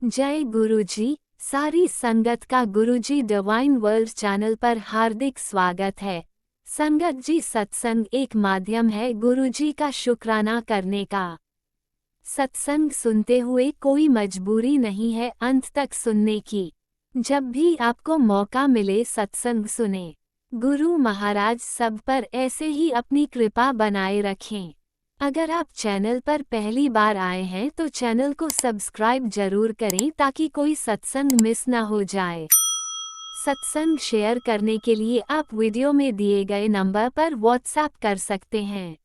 जय गुरुजी। सारी संगत का गुरुजी डिवाइन वर्ल्ड चैनल पर हार्दिक स्वागत है। संगत जी, सत्संग एक माध्यम है गुरुजी का शुक्राना करने का। सत्संग सुनते हुए कोई मजबूरी नहीं है अंत तक सुनने की। जब भी आपको मौका मिले सत्संग सुने। गुरु महाराज सब पर ऐसे ही अपनी कृपा बनाए रखें। अगर आप चैनल पर पहली बार आए हैं तो चैनल को सब्सक्राइब जरूर करें ताकि कोई सत्संग मिस ना हो जाए। सत्संग शेयर करने के लिए आप वीडियो में दिए गए नंबर पर व्हाट्सएप कर सकते हैं।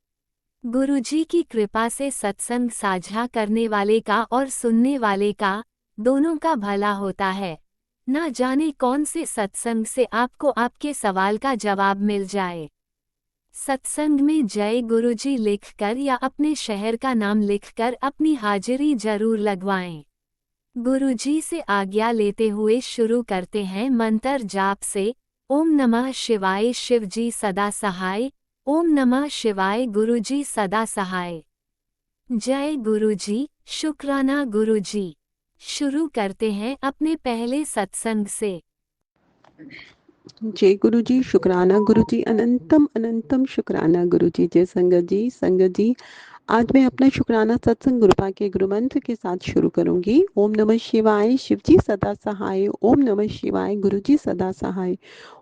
गुरुजी की कृपा से सत्संग साझा करने वाले का और सुनने वाले का, दोनों का भला होता है। ना जाने कौन से सत्संग से आपको आपके सवाल का जवाब मिल जाए। सत्संग में जय गुरुजी लिखकर या अपने शहर का नाम लिखकर अपनी हाजिरी जरूर लगवाएं। गुरुजी से आज्ञा लेते हुए शुरू करते हैं मंत्र जाप से। ओम नमः शिवाय शिवजी सदा सहाय। ओम नमः शिवाय गुरुजी सदा सहाय। जय गुरुजी, शुक्राना गुरुजी। शुरू करते हैं अपने पहले सत्संग से। जय गुरु जी, शुक्राना गुरु जी, अनंतम अनंतम शुक्राना गुरु जी। जय संगत जी, आज मैं अपना शुक्राना सत्संग गुरुपा के गुरु मंत्र के साथ शुरू करूंगी। ओम नमः शिवाय शिवजी सदा सहाय। ओम नमः शिवाय गुरु जी सदा सहाय।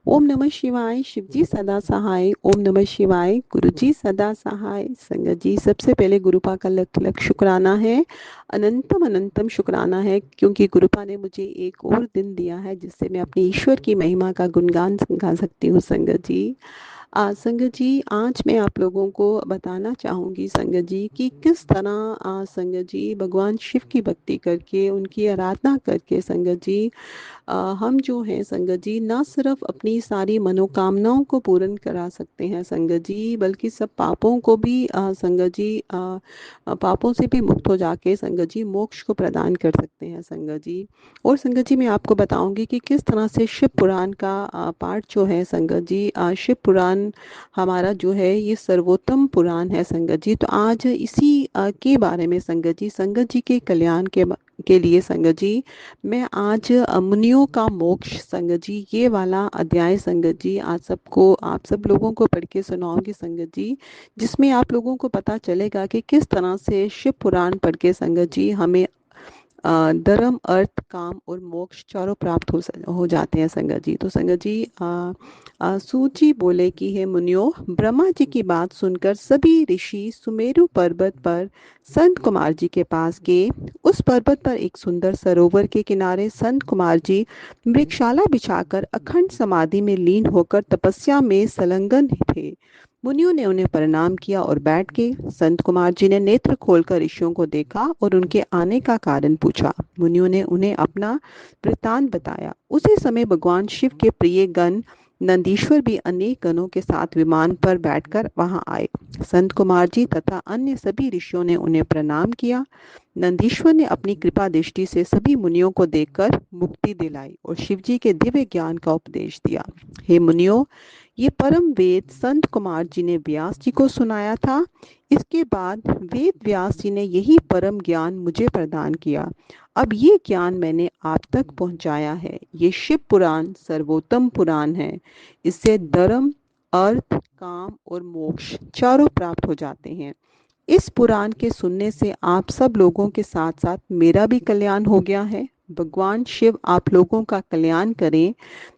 ओम नमः शिवाय शिवजी सदा सहाय। ओम नमः शिवाय गुरु जी सदा सहाय। संगत जी, सबसे पहले गुरुपा का लख लख शुक्राना है, अनंतम अनंतम शुक्राना है, क्योंकि गुरुपा ने मुझे एक और दिन दिया है जिससे मैं अपने ईश्वर की महिमा का गुणगान गा सकती हूँ। संगत जी, संगत जी, आज मैं आप लोगों को बताना चाहूँगी संगत जी कि किस तरह संगत जी भगवान शिव की भक्ति करके, उनकी आराधना करके संगत जी हम जो हैं संगत जी ना सिर्फ अपनी सारी मनोकामनाओं को पूर्ण करा सकते हैं संगत जी, बल्कि सब पापों को भी संगत जी पापों से भी मुक्त हो जाके संगत जी मोक्ष को प्रदान कर सकते हैं संगत जी। और संगत जी, मैं आपको बताऊंगी कि किस तरह से शिव पुराण का पाठ जो है संगत जी, शिव पुराण हमारा जो है ये सर्वोत्तम पुराण है संगत जी। तो आज इसी के बारे में संगत जी के कल्याण के लिए संगत जी, मैं आज मुनियों का मोक्ष संगत जी ये वाला अध्याय संगत जी आज सबको, आप सब लोगों को पढ़ के सुनाऊंगी संगत जी, जिसमें आप लोगों को पता चलेगा कि किस तरह से शिव पुराण पढ़ के संगत जी हमें धर्म अर्थ काम और मोक्ष चारों प्राप्त हो जाते हैं संगत जी। तो संगत जी सूत जी बोले कि हे मुनियो, ब्रह्मा जी की बात सुनकर सभी ऋषि सुमेरु पर्वत पर संत कुमार जी के पास गए। उस पर्वत पर एक सुंदर सरोवर के किनारे संत कुमार जी वृक्षशाला बिछाकर अखंड समाधि में लीन होकर तपस्या में संलग्न थे। मुनियों ने उन्हें प्रणाम किया और बैठ गए। संत कुमार जी ने नेत्र खोलकर ऋषियों को देखा और उनके आने का कारण पूछा। मुनियों ने उन्हें अपना वृत्तांत बताया। उसी समय भगवान शिव के प्रिय गण नंदीश्वर भी अनेक गणों के साथ विमान पर बैठकर वहां आए। संत कुमार जी तथा अन्य सभी ऋषियों ने उन्हें प्रणाम किया। नंदीश्वर ने अपनी कृपा दृष्टि से सभी मुनियों को देखकर मुक्ति दिलाई और शिव जी के दिव्य ज्ञान का उपदेश दिया। हे मुनियों, ये परम वेद संत कुमार जी ने व्यास जी को सुनाया था। इसके बाद वेद व्यास जी ने यही परम ज्ञान मुझे प्रदान किया। अब ये ज्ञान मैंने आप तक पहुंचाया है। ये शिव पुराण सर्वोत्तम पुराण है। इससे धर्म अर्थ काम और मोक्ष चारों प्राप्त हो जाते हैं। इस पुराण के सुनने से आप सब लोगों के साथ साथ मेरा भी कल्याण हो गया है। भगवान शिव आप लोगों का कल्याण करें।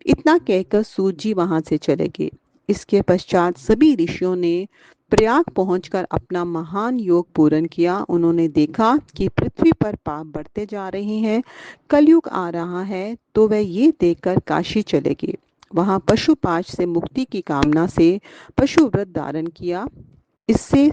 इतना कहकर सूत जी वहां से चले गए। इसके पश्चात सभी ऋषियों ने प्रयाग पहुंचकर अपना महान योग पूर्ण किया। उन्होंने देखा कि पृथ्वी पर पाप बढ़ते जा रहे हैं, कलयुग आ रहा है, तो वह ये देखकर काशी चले गए। वहां पशुपाश से मुक्ति की कामना से पशु व्रत धारण किया। इससे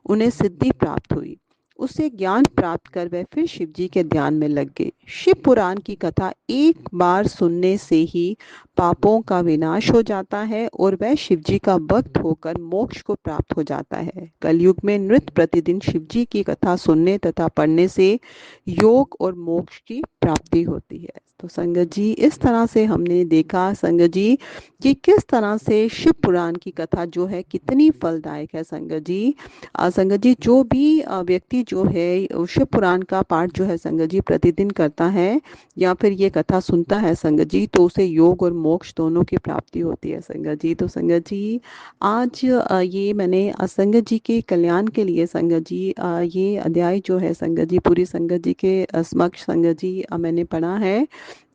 उन्हें सिद्धि प्राप्त हुई। उससे ज्ञान प्राप्त कर वह फिर शिव जी के ध्यान में लग गए। शिव पुराण की कथा एक बार सुनने से ही पापों का विनाश हो जाता है और वह शिव जी का भक्त होकर मोक्ष को प्राप्त हो जाता है। कलयुग में नित्य प्रतिदिन शिव जी की कथा सुनने तथा पढ़ने से योग और मोक्ष की प्राप्ति होती है। तो संगत जी, इस तरह से हमने देखा संगत जी कि किस तरह से शिव पुराण की कथा जो है कितनी फलदायक है संगत जी। संगत जी, जो भी व्यक्ति जो है शिव पुराण का पाठ जो है संगत जी प्रतिदिन करता है या फिर ये कथा सुनता है संगत जी, तो उसे योग और मोक्ष दोनों की प्राप्ति होती है संगत जी। तो संगत जी, आज ये मैंने संगत जी के कल्याण के लिए संगत जी ये अध्याय जो है संगत जी पूरी संगत जी के समक्ष संगत जी मैंने पढ़ा है।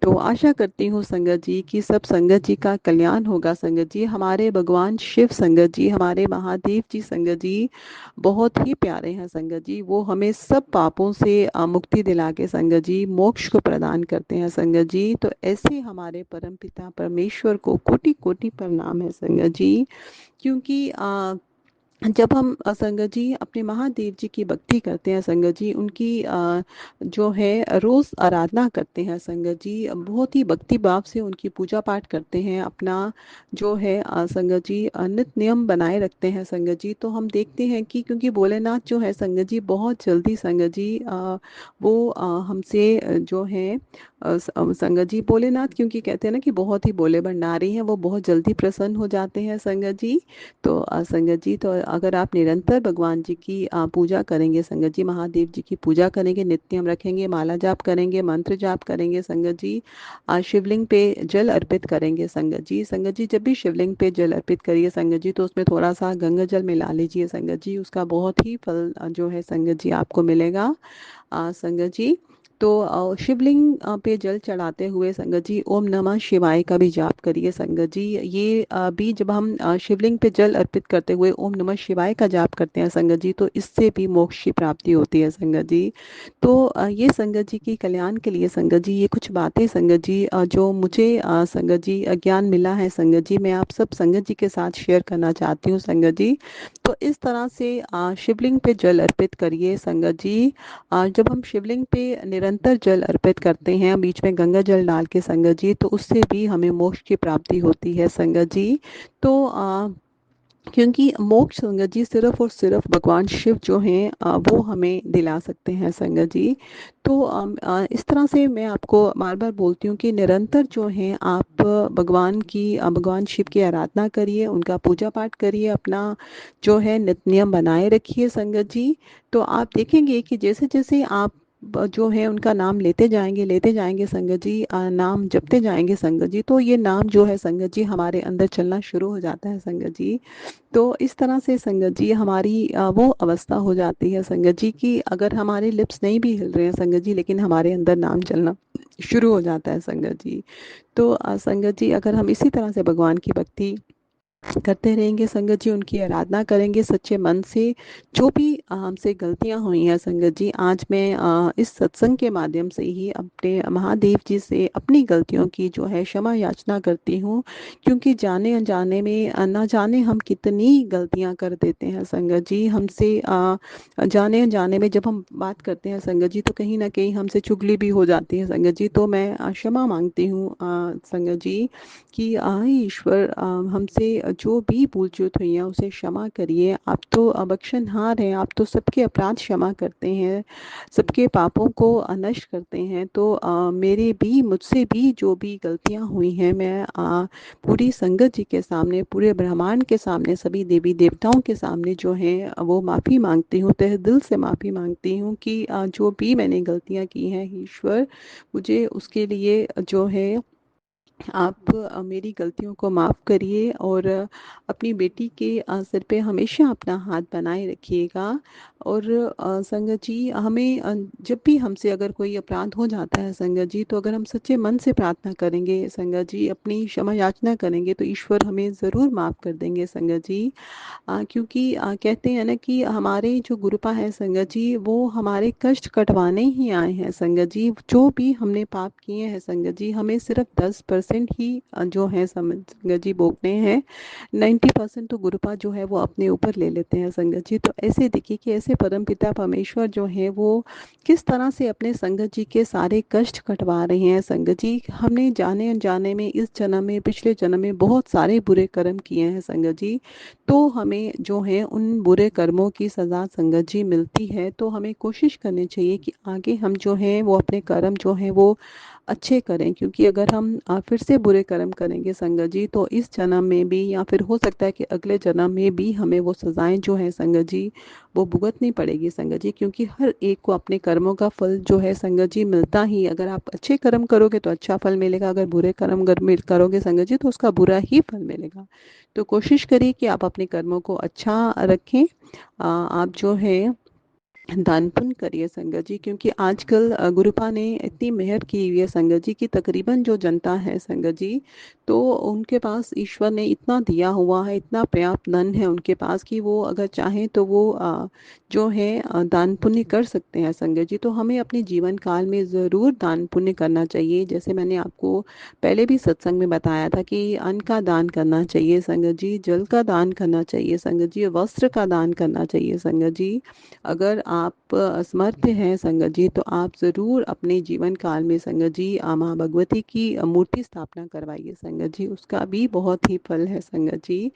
तो आशा करती हूँ संगत जी कि सब संगत जी का कल्याण होगा संगत जी। हमारे भगवान शिव संगत जी, हमारे महादेव जी संगत जी बहुत ही प्यारे हैं संगत जी। वो हमें सब पापों से मुक्ति दिला के संगत जी मोक्ष को प्रदान करते हैं संगत जी। तो ऐसे हमारे परम पिता परमेश्वर को कोटि कोटि प्रणाम है संगत जी। क्योंकि जब हम संगत जी अपने महादेव जी की भक्ति करते हैं संगत जी, उनकी जो है रोज आराधना करते हैं संगत जी, बहुत ही भक्ति भाव से उनकी पूजा पाठ करते हैं, अपना जो है संगत जी नित्य नियम बनाए रखते हैं संगत जी। तो हम देखते हैं कि क्योंकि भोलेनाथ जो है संगत जी बहुत जल्दी संगत जी वो हमसे जो है संगत जी भोलेनाथ, क्योंकि कहते हैं ना कि बहुत ही भोले भंडारी हैं, वो बहुत जल्दी प्रसन्न हो जाते हैं संगत जी। तो संगत जी, तो अगर आप निरंतर भगवान जी की पूजा करेंगे संगत जी, महादेव जी की पूजा करेंगे, नित्यम रखेंगे, माला जाप करेंगे, मंत्र जाप करेंगे संगत जी, शिवलिंग पे जल अर्पित करेंगे संगत जी। संगत जी, जब भी शिवलिंग पे जल अर्पित करिए संगत जी, तो उसमें थोड़ा सा गंगा जल मिला लीजिए संगत जी, उसका बहुत ही फल जो है संगत जी आपको मिलेगा संगत जी। तो शिवलिंग पे जल चढ़ाते हुए संगत जी ओम नमः शिवाय का भी जाप करिए संगत जी। ये भी जब हम शिवलिंग पे जल अर्पित करते हुए ओम नमः शिवाय का जाप करते हैं संगत जी, तो इससे भी मोक्ष की प्राप्ति होती है संगत जी। तो ये संगत जी की कल्याण के लिए संगत जी ये कुछ बातें संगत जी जो मुझे संगत जी ज्ञान मिला है संगत जी, मैं आप सब संगत जी के साथ शेयर करना चाहती हूँ संगत जी। तो इस तरह से शिवलिंग पे जल अर्पित करिए संगत जी। जब हम शिवलिंग पे निरंतर जल अर्पित करते हैं, बीच में गंगा जल डाल के संगत जी, तो उससे भी हमें मोक्ष की प्राप्ति होती है संगत जी। तो क्योंकि मोक्ष संगत जी सिर्फ और सिर्फ भगवान शिव जो हैं वो हमें दिला सकते हैं संगत जी। तो इस तरह से मैं आपको बार बार बोलती हूँ कि निरंतर जो है आप भगवान की भगवान शिव की आराधना करिए, उनका पूजा पाठ करिए, अपना जो है नित्य नियम बनाए रखिए संगत जी। तो आप देखेंगे कि जैसे जैसे आप जो है उनका नाम लेते जाएंगे संगत जी, नाम जपते जाएंगे संगत जी, तो ये नाम जो है संगत जी हमारे अंदर चलना शुरू हो जाता है संगत जी। तो इस तरह से संगत जी हमारी वो अवस्था हो जाती है संगत जी कि अगर हमारे लिप्स नहीं भी हिल रहे हैं संगत जी, लेकिन हमारे अंदर नाम चलना शुरू हो जाता है संगत जी। तो संगत जी, अगर हम इसी तरह से भगवान की भक्ति करते रहेंगे संगत जी, उनकी आराधना करेंगे सच्चे मन से, जो भी हमसे गलतियां हुई हैं संगत जी, आज मैं इस सत्संग के माध्यम से ही अपने महादेव जी से अपनी गलतियों की जो है क्षमा याचना करती हूँ। क्योंकि जाने अनजाने में ना जाने हम कितनी गलतियां कर देते हैं संगत जी, हमसे जाने अनजाने में जब हम बात करते हैं संगत जी, तो कहीं ना कहीं हमसे चुगली भी हो जाती है संगत जी। तो मैं क्षमा मांगती हूँ संगत जी कि ईश्वर हमसे जो भी भूल चूक हुई है उसे क्षमा करिए। आप तो बख्शनहार हैं, आप तो सबके अपराध क्षमा करते हैं, सबके पापों को नष्ट करते हैं। तो मेरे भी मुझसे भी जो भी गलतियां हुई हैं, मैं पूरी संगत जी के सामने, पूरे ब्रह्मांड के सामने, सभी देवी देवताओं के सामने जो है वो माफ़ी मांगती हूँ, तहे दिल से माफ़ी मांगती हूँ कि जो भी मैंने गलतियाँ की हैं ईश्वर, मुझे उसके लिए जो है आप मेरी गलतियों को माफ़ करिए और अपनी बेटी के सिर पे हमेशा अपना हाथ बनाए रखिएगा। और संगत जी हमें जब भी हमसे अगर कोई अपराध हो जाता है संगत जी, तो अगर हम सच्चे मन से प्रार्थना करेंगे संगत जी, अपनी क्षमा याचना करेंगे, तो ईश्वर हमें ज़रूर माफ़ कर देंगे संगत जी। क्योंकि कहते हैं ना कि हमारे जो गुरुपा है संगत जी, वो हमारे कष्ट कटवाने ही आए हैं संगत जी। जो भी हमने पाप किए हैं संगत जी, हमें सिर्फ 10% 10% ही जो है संगत जी भोगते हैं, 90% तो गुरुपा जो है वो अपने ऊपर ले लेते हैं संगत जी। तो ऐसे देखिए कि ऐसे परमपिता परमेश्वर जो है वो किस तरह से अपने संगत जी के सारे कष्ट कटवा रहे हैं संगत जी। हमने जाने अनजाने में इस जन्म में, पिछले जन्म में बहुत सारे बुरे कर्म किए हैं संगत जी। तो हमें जो है उन बुरे कर्मों की सज़ा संगत जी मिलती है। तो हमें कोशिश करनी चाहिए कि आगे हम जो है वो अपने कर्म जो है वो अच्छे करें, क्योंकि अगर हम फिर से बुरे कर्म करेंगे संगत जी तो इस जन्म में भी, या फिर हो सकता है कि अगले जन्म में भी हमें वो सज़ाएं जो है संगत जी वो भुगतनी पड़ेगी संगत जी। क्योंकि हर एक को अपने कर्मों का फल जो है संगत जी मिलता ही, अगर आप अच्छे कर्म करोगे तो अच्छा फल मिलेगा, अगर बुरे कर्म करोगे संगत जी तो उसका बुरा ही फल मिलेगा। तो कोशिश करिए कि आप अपने कर्मों को अच्छा रखें। आप जो है दान पुण्य करिए संगत जी, क्योंकि आजकल गुरुपा ने इतनी मेहर की हुई है संगत जी कि तकरीबन जो जनता है संगत जी, तो उनके पास ईश्वर ने इतना दिया हुआ है, इतना पर्याप्त धन है उनके पास कि वो अगर चाहें तो वो जो है दान पुण्य कर सकते हैं संगत जी। तो हमें अपने जीवन काल में ज़रूर दान पुण्य करना चाहिए। जैसे मैंने आपको पहले भी सत्संग में बताया था कि अन्न का दान करना चाहिए संगत जी, जल का दान करना चाहिए संगत जी, वस्त्र का दान करना चाहिए संगत जी। अगर आप असमर्थ हैं संगत जी तो आप ज़रूर अपने जीवन काल में संगत जी माँ भगवती की मूर्ति स्थापना करवाइए संगत जी, उसका भी बहुत ही फल है संगत जी।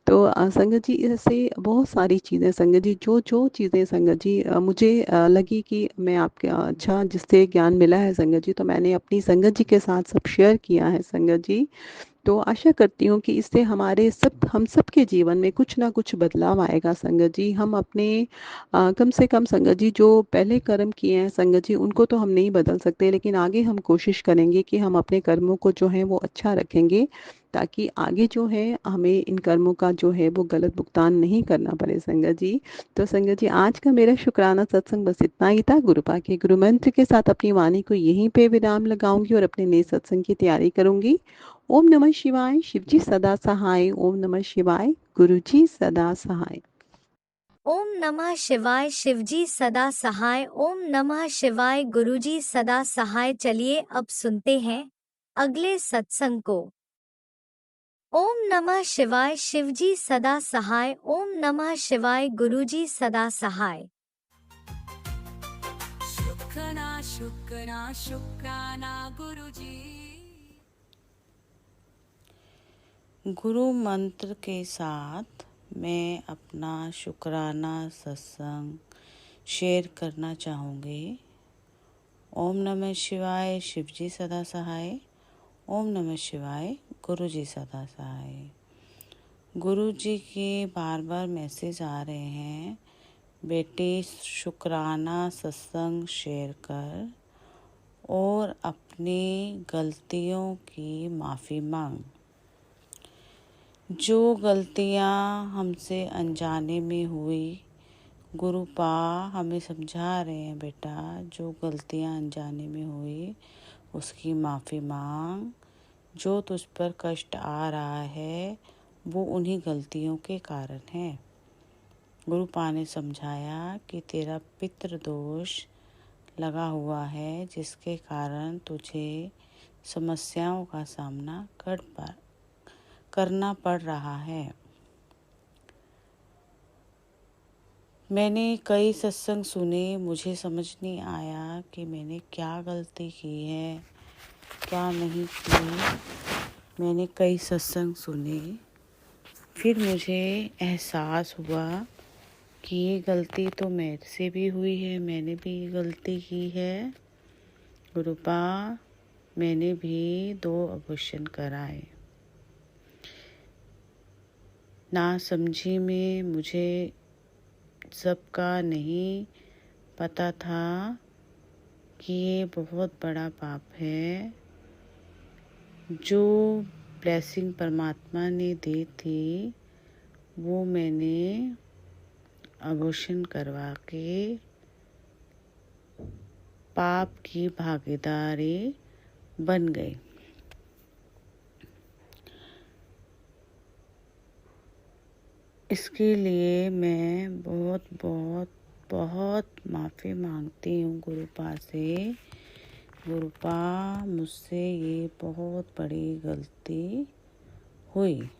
तो संगत जी ऐसे बहुत सारी चीज़ें संगत जी, जो जो चीज़ें संगत जी मुझे लगी कि मैं आपके अच्छा जिससे ज्ञान मिला है संगत जी, तो मैंने अपनी संगत जी के साथ सब शेयर किया है संगत जी। तो आशा करती हूँ कि इससे हम सब के जीवन में कुछ ना कुछ बदलाव आएगा संगत जी। हम अपने कम से कम संगत जी जो पहले कर्म किए हैं संगत जी उनको तो हम नहीं बदल सकते, लेकिन आगे हम कोशिश करेंगे कि हम अपने कर्मों को जो है वो अच्छा रखेंगे, ताकि आगे जो है हमें इन कर्मों का जो है वो गलत भुगतान नहीं करना पड़े संगत जी। तो संगत जी आज का मेरा शुक्राना सत्संग बस इतना ही था। गुरुपा के गुरु मंत्र के साथ अपनी वाणी को यहीं पे विराम लगाऊंगी और अपने नए सत्संग की तैयारी करूंगी। ओम नमः शिवाय, शिवजी सदा सहाय। ओम नमः शिवाय, गुरुजी सदा सहाय। ओम नमः शिवाय, शिवजी सदा सहाय। ओम नमः शिवाय, गुरुजी सदा सहाय। चलिए अब सुनते हैं अगले सत्संग को। ओम नमः शिवाय, शिवजी सदा सहाय। ओम नमः शिवाय, गुरुजी सदा सहाय। शुक्राना शुक्राना शुक्राना गुरुजी। गुरु मंत्र के साथ मैं अपना शुक्राना सत्संग शेयर करना चाहूँगी। ओम नमः शिवाय, शिवजी सदा सहाय। ओम नमः शिवाय, गुरुजी सदा सहाय। गुरुजी के बार बार मैसेज आ रहे हैं, बेटे शुक्राना सत्संग शेयर कर और अपनी गलतियों की माफ़ी मांग। जो गलतियाँ हमसे अनजाने में हुई, गुरुपा हमें समझा रहे हैं, बेटा जो गलतियाँ अनजाने में हुई उसकी माफ़ी मांग। जो तुझ पर कष्ट आ रहा है वो उन्हीं गलतियों के कारण है। गुरुपा ने समझाया कि तेरा पितृदोष लगा हुआ है, जिसके कारण तुझे समस्याओं का सामना करना पड़ रहा है। मैंने कई सत्संग सुने, मुझे समझ नहीं आया कि मैंने क्या गलती की है, क्या नहीं की। मैंने कई सत्संग सुने, फिर मुझे एहसास हुआ कि ये गलती तो मेरे से भी हुई है, मैंने भी गलती की है। गुरुपा मैंने भी 2 अबॉर्शन कराए। ना समझी में मुझे सबका नहीं पता था कि ये बहुत बड़ा पाप है। जो ब्लेसिंग परमात्मा ने दी थी वो मैंने अबॉर्शन करवा के पाप की भागीदारी बन गई। इसके लिए मैं बहुत माफ़ी मांगती हूँ गुरुपा से गुरुपा मुझसे ये बहुत बड़ी गलती हुई,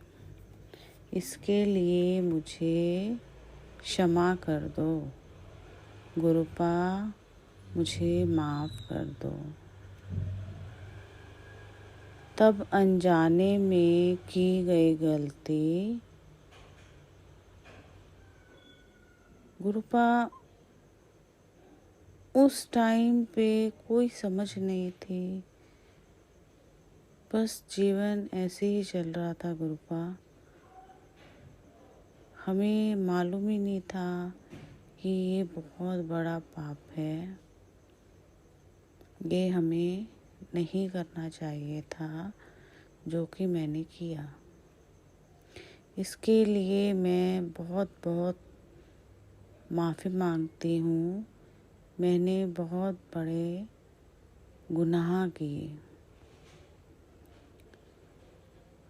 इसके लिए मुझे क्षमा कर दो। गुरुपा मुझे माफ़ कर दो। तब अनजाने में की गई गलती गुरुपा उस टाइम पे कोई समझ नहीं थी, बस जीवन ऐसे ही चल रहा था गुरुपा। हमें मालूम ही नहीं था कि ये बहुत बड़ा पाप है, ये हमें नहीं करना चाहिए था जो कि मैंने किया। इसके लिए मैं बहुत बहुत माफ़ी मांगती हूँ। मैंने बहुत बड़े गुनाह किए।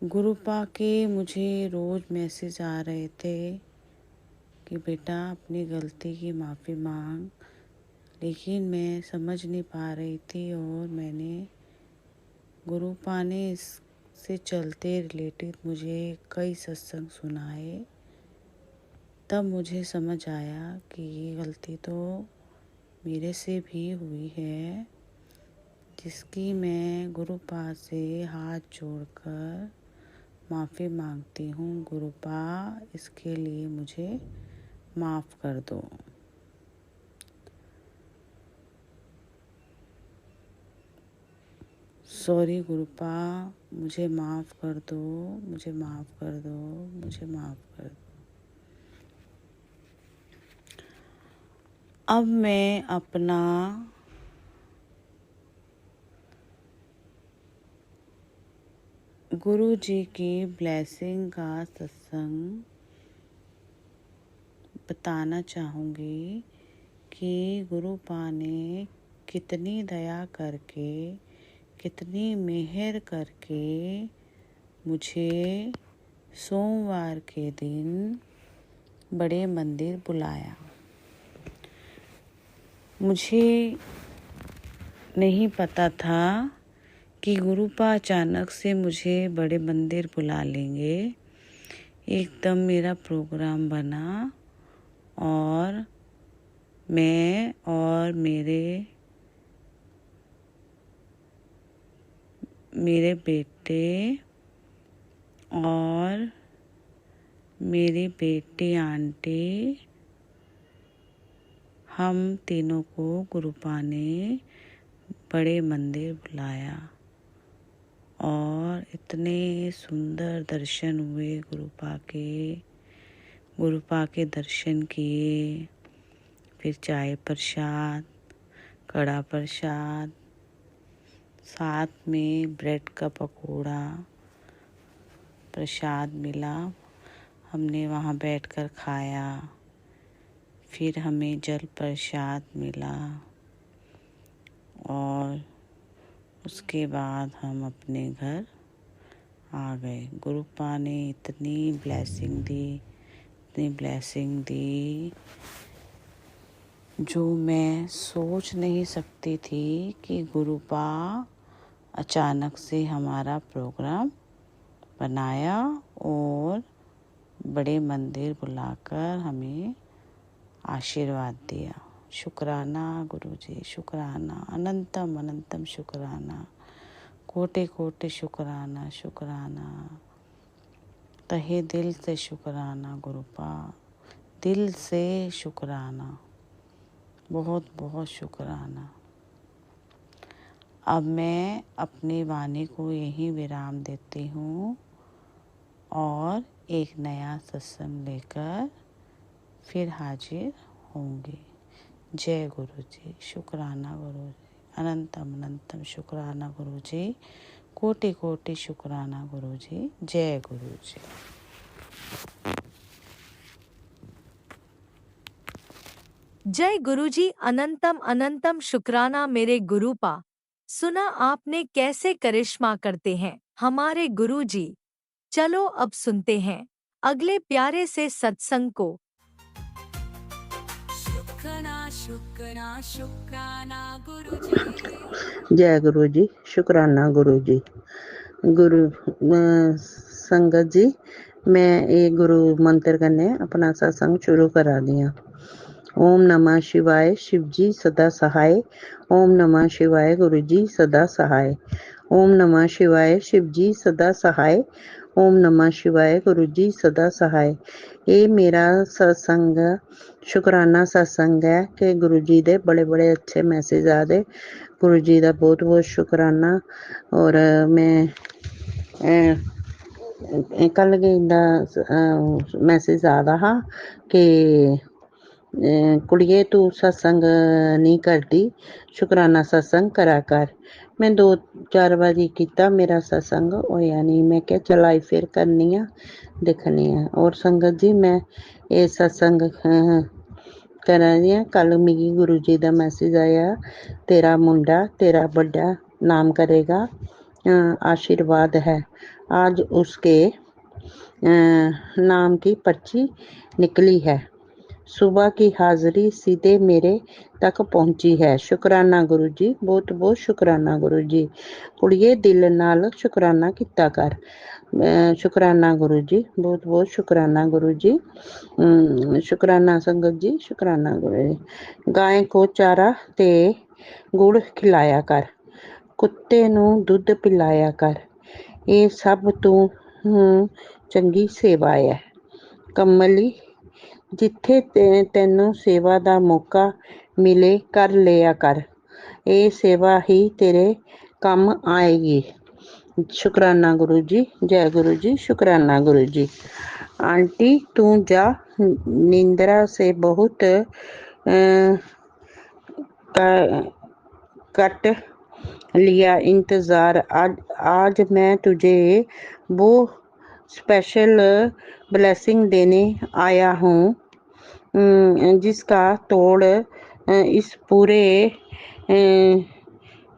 गुरुपा के मुझे रोज़ मैसेज आ रहे थे कि बेटा अपनी गलती की माफ़ी मांग, लेकिन मैं समझ नहीं पा रही थी और मैंने गुरुपा ने इससे चलते रिलेटेड मुझे कई सत्संग सुनाए। तब मुझे समझ आया कि ये गलती तो मेरे से भी हुई है, जिसकी मैं गुरुपा से हाथ जोड़कर माफ़ी मांगती हूँ। गुरुपा इसके लिए मुझे माफ़ कर दो। सॉरी गुरुपा, मुझे माफ़ कर दो, मुझे माफ़ कर दो, मुझे माफ़ कर दो। अब मैं अपना गुरु जी की ब्लेसिंग का सत्संग बताना चाहूँगी कि गुरुपा ने कितनी दया करके, कितनी मेहर करके मुझे सोमवार के दिन बड़े मंदिर बुलाया। मुझे नहीं पता था कि गुरुपा अचानक से मुझे बड़े मंदिर बुला लेंगे। एकदम मेरा प्रोग्राम बना और मैं और मेरे बेटे और मेरी बेटी आंटी, हम तीनों को गुरुपा ने बड़े मंदिर बुलाया और इतने सुंदर दर्शन हुए गुरुपा के दर्शन किए। फिर चाय प्रसाद, कड़ा प्रसाद, साथ में ब्रेड का पकोड़ा प्रसाद मिला। हमने वहाँ बैठकर खाया। फिर हमें जल प्रसाद मिला और उसके बाद हम अपने घर आ गए। गुरुपा ने इतनी ब्लेसिंग दी जो मैं सोच नहीं सकती थी कि गुरुपा अचानक से हमारा प्रोग्राम बनाया और बड़े मंदिर बुलाकर हमें आशीर्वाद दिया। शुक्राना गुरुजी, शुक्राना, अनंतम अनंतम शुक्राना, कोटि कोटि शुक्राना, शुक्राना, तहे दिल से शुक्राना गुरुपा, दिल से शुक्राना, बहुत बहुत शुक्राना। अब मैं अपनी वाणी को यहीं विराम देती हूँ और एक नया सत्संग लेकर फिर हाजिर होंगे। जय गुरु जी, शुक्राना गुरु जी, अनंतम अनंतम शुक्राना गुरु जी, कोटि कोटि शुक्राना गुरु जी। जय गुरु जी। जय गुरुजी, अनंतम अनंतम शुक्राना मेरे गुरुपा। सुना आपने कैसे करिश्मा करते हैं हमारे गुरुजी। चलो अब सुनते हैं अगले प्यारे से सत्संग को। शुक्राना शुक्राना गुरु जी। जय गुरु जी, शुक्राना गुरु जी। गुरु संगत जी, मैं ये गुरु मंत्र कन्नै अपना सत्संग शुरू करा दियां। ओम नमः शिवाय, शिव जी सदा सहाय। ओम नमः शिवाय, गुरु जी सदा सहाय। ओम नमः शिवाय, शिव जी सदा सहाय। ओम नमः शिवाय, गुरु जी सदा सहाय। ये मेरा सत्संग शुकराना सत्संग है कि गुरु जी दे बड़े बड़े अच्छे मैसेज आ दे। गुरु जी दा बहुत बहुत शुकराना। और मैं कल गै इंदा मैसेज आ दा हा कि कुड़िए तू सत्संग नहीं करदी, शुकराना सत्संग करा कर। मैं 2-4 बारी कीता, मेरा सत्संग होया नहीं। मैं क्या चल आई फिर करनी आ, दिक्खनी आ। और संगत जी, मैं ये सत्संग करा दी आं। कल मिगी गुरु जी दा मैसेज आया, तेरा मुंडा तेरा बड्डा नाम करेगा, आशीर्वाद है। आज उसके नाम की पर्ची निकली है। सुबह की हाजिरी सीधे मेरे तक पहुंची है। शुकराना गुरु जी, बहुत बहुत शुकराना गुरु जी। कुड़िए दिल नाल शुकराना किता कर। शुकराना गुरु जी, बहुत बहुत शुकराना गुरु जी। शुकराना संगत जी, शुकराना गुरु जी। गाय को चारा ते गुड़ खिलाया कर, कुत्ते नूं दुध पिलाया कर। ये सब तू चंगी सेवा है। कमली, जिथे तैनूं सेवा दा मौका मिले कर लिया कर। ये सेवा ही तेरे कम आएगी। शुकराना गुरु जी, जय गुरु जी, शुकराना गुरु जी। आंटी तू जा, निंद्रा से बहुत कट लिया इंतजार। आज मैं तुझे वो स्पेशल ब्लेसिंग देने आया हूँ जिसका तोड़ इस पूरे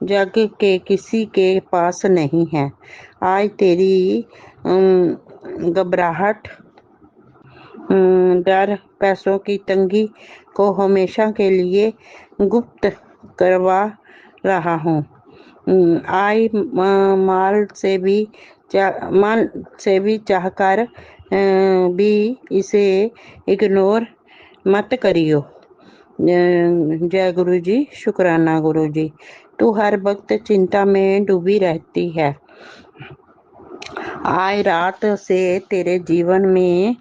जग के किसी के पास नहीं है। आज तेरी घबराहट, डर, पैसों की तंगी को हमेशा के लिए गुप्त करवा रहा हूँ। आई माल से भी चाहकर भी इसे इग्नोर मत करियो। जय गुरु जी, शुकराना गुरु जी। तू हर वक्त चिंता में डूबी रहती है। आज रात से तेरे जीवन में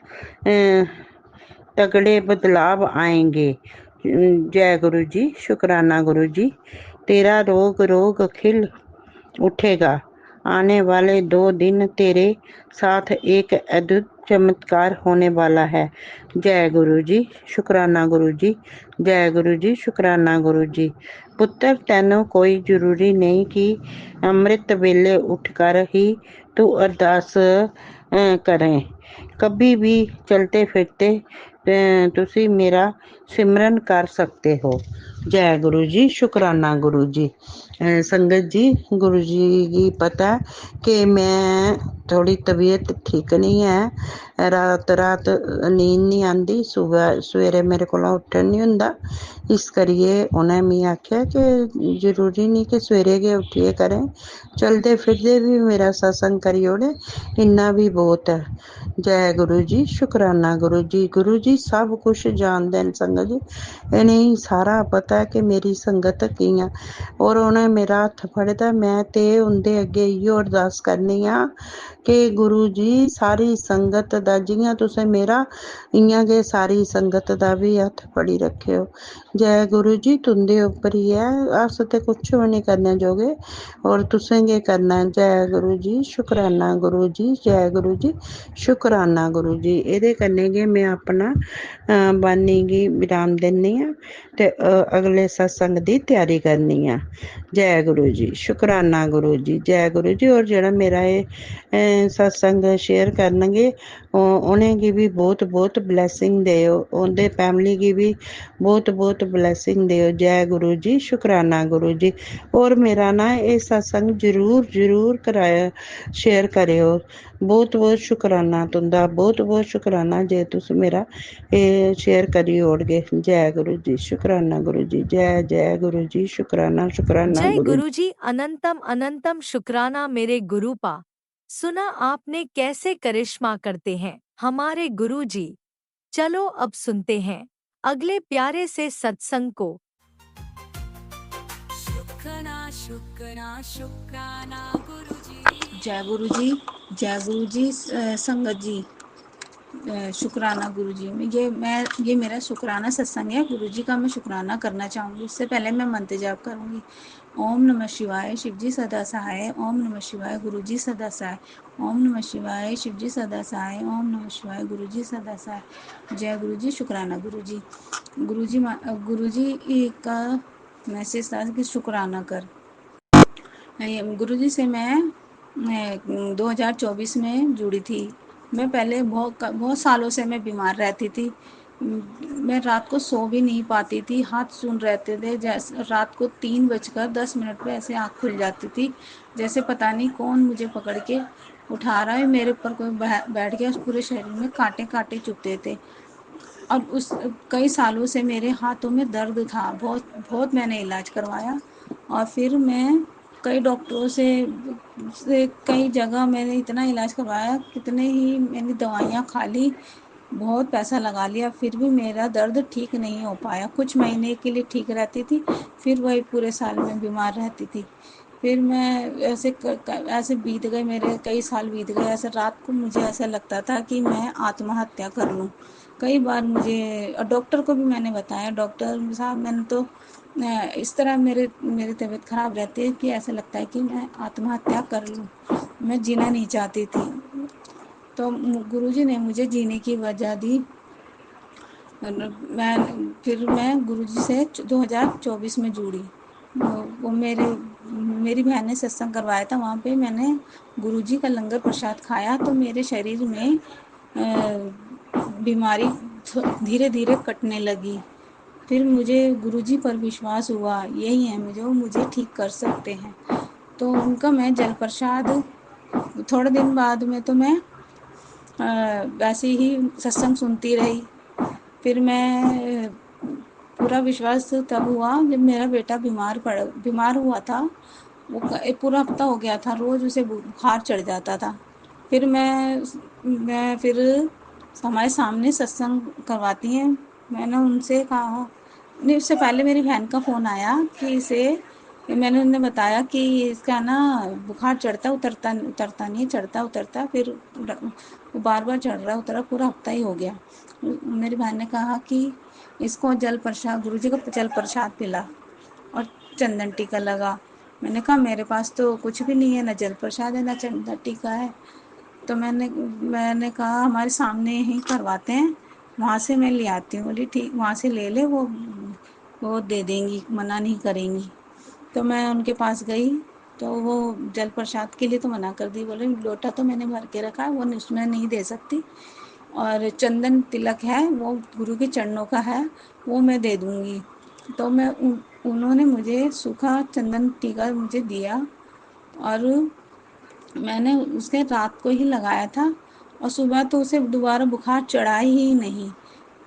तगड़े बदलाव आएंगे। जय गुरु जी, शुकराना गुरु जी। तेरा रोग खिल उठेगा। आने वाले 2 दिन तेरे साथ एक अद्भुत चमत्कार होने वाला है। जय गुरु जी, शुकराना गुरु जी। जय गुरु जी, शुकराना गुरु जी। पुत्र, तैनू कोई जरूरी नहीं कि अमृत वेले उठकर ही तू अरदास करें। कभी भी चलते फिरते तुसी मेरा सिमरन कर सकते हो। जय गुरु जी, शुकराना गुरु जी। संगत जी, गुरु जी की पता है कि मैं थोड़ी तबीयत ठीक नहीं है। रात नींद नहीं आती, सुबह सवेरे मेरे कोलों उठन नहीं हुंदा। इस करिए उन्हें मिगी आख्या कि जरूरी नहीं कि सवेरे गै उठिए करें, चलते फिरते भी मेरा सत्संग करी ओड़े, इन्ना भी बहुत है। जय गुरु जी, शुकराना गुरु जी। गुरु जी सब कुछ जानते हैं संगत जी, इन्हें सारा पता है कि मेरी संगत कियां। और उन्हें मेरा हत्थ फड़े दा, मैं ते उंदे अगे इयो अरदास करनी आ कि गुरु जी सारी संगत दा जियां तुसें मेरा इयां गै सारी संगत दा भी हत्थ फड़ी रखेओ। जय गुरु जी, तुंदे उप्पर ही है, अस ते कुछ भी नहीं करने जोगे और तुसें गै करना। जय गुरु जी, शुकराना गुरु जी। जय गुरु जी, शुकराना गुरु जी। एह्दे कन्नै गै मैं अपना बानी गी विराम दिन्नी आं ते अगले सत्संग दी त्यारी करनी आं। जय गुरु जी, शुकराना गुरु जी। जय गुरु जी। और जेह्ड़ा मेरा एह् सत्संग शेयर करनगे उ'नेंगी भी बहुत बहुत ब्लैसिंग देओ, उं'दे फैमिली गी भी बहुत बहुत ब्लैसिंग दिओ। जय गुरु जी, शुकराना गुरु जी। और मेरा ना ये सत्संग जरूर जरूर कराया, शेयर करियो। बहुत बहुत शुकराना तुंदा, बहुत बहुत शुकराना जे तुस मेरा ये शेयर करी ओड़गे। जय गुरु जी, शुकराना गुरु जी। जय जय गुरु जी, शुकराना शुकराना जय गुरु जी। गुरुजी, अनंतम अनंतम शुक्राना मेरे गुरुपा। सुना आपने कैसे करिश्मा करते हैं हमारे गुरुजी। चलो अब सुनते हैं अगले प्यारे से सत्संग को। शुक्राना शुक्राना शुक्राना गुरुजी। जय गुरु जी, जय गुरु जी। संगत जी, शुक्राना गुरु जी। ये मेरा शुक्राना सत्संग है। गुरु जी का मैं शुक्राना करना चाहूँगी। उससे पहले मैं मंत्र जाप करूँगी। ओम नमः शिवाय, शिव जी सदा सहाय। ओम नमः शिवाय, गुरु जी सदा सहाय। ओम नमः शिवाय, शिव जी सदा सहाय। ओम नमः शिवाय, गुरु जी सदा सहाय। जय गुरु जी, शुक्राना गुरु जी। गुरु जी का मैसेज था कि शुक्राना कर। गुरु जी से मैं 2024 में जुड़ी थी। मैं पहले बहुत सालों से मैं बीमार रहती थी। मैं रात को सो भी नहीं पाती थी, हाथ सुन रहते थे। जैसे रात को 3:10 पे ऐसे आँख खुल जाती थी, जैसे पता नहीं कौन मुझे पकड़ के उठा रहा है, मेरे ऊपर कोई बैठ गया। पूरे शरीर में कांटे कांटे चुभते थे। अब उस कई सालों से मेरे हाथों में दर्द था। बहुत बहुत मैंने इलाज करवाया, और फिर मैं कई डॉक्टरों से कई जगह मैंने इतना इलाज करवाया, कितने ही मैंने दवाइयाँ खा ली, बहुत पैसा लगा लिया, फिर भी मेरा दर्द ठीक नहीं हो पाया। कुछ महीने के लिए ठीक रहती थी, फिर वही पूरे साल में बीमार रहती थी। फिर मैं ऐसे बीत गए, मेरे कई साल बीत गए। ऐसे रात को मुझे ऐसा लगता था कि मैं आत्महत्या कर लूँ। कई बार मुझे, और डॉक्टर को भी मैंने बताया, डॉक्टर साहब मैंने तो इस तरह मेरी तबीयत ख़राब रहती है कि ऐसा लगता है कि मैं आत्महत्या कर लूँ, मैं जीना नहीं चाहती थी। तो गुरुजी ने मुझे जीने की वजह दी। मैं गुरुजी से 2024 में जुड़ी। वो मेरी बहन ने सत्संग करवाया था, वहाँ पे मैंने गुरुजी का लंगर प्रसाद खाया, तो मेरे शरीर में बीमारी धीरे धीरे कटने लगी। फिर मुझे गुरुजी पर विश्वास हुआ, यही है जो मुझे ठीक कर सकते हैं। तो उनका मैं जल प्रसाद, थोड़े दिन बाद में तो मैं वैसे ही सत्संग सुनती रही। फिर मैं पूरा विश्वास तब हुआ जब मेरा बेटा बीमार हुआ था। वो पूरा हफ्ता हो गया था, रोज़ उसे बुखार चढ़ जाता था। फिर मैं फिर हमारे सामने सत्संग करवाती हैं, मैंने उनसे कहा, नहीं उससे पहले मेरी बहन का फ़ोन आया कि मैंने उन्हें बताया कि इसका ना बुखार चढ़ता उतरता नहीं, चढ़ता उतरता, फिर वो बार बार चढ़ रहा उतरा, पूरा हफ्ता ही हो गया। मेरी बहन ने कहा कि इसको जल प्रसाद, गुरुजी का जल प्रसाद पिला और चंदन टीका लगा। मैंने कहा मेरे पास तो कुछ भी नहीं है, ना जल प्रसाद है ना चंदन टीका है। तो मैंने कहा हमारे सामने ही करवाते हैं, वहाँ से मैं ले आती हूँ। बोली ठीक, वहाँ से ले ले, वो दे देंगी, मना नहीं करेंगी। तो मैं उनके पास गई, तो वो जल प्रसाद के लिए तो मना कर दी, बोले लोटा तो मैंने भर के रखा है, वो उसमें नहीं दे सकती, और चंदन तिलक है वो गुरु के चरणों का है, वो मैं दे दूँगी। तो उन्होंने मुझे सूखा चंदन टीका मुझे दिया, और मैंने उसे रात को ही लगाया था, और सुबह तो उसे दोबारा बुखार चढ़ा ही नहीं।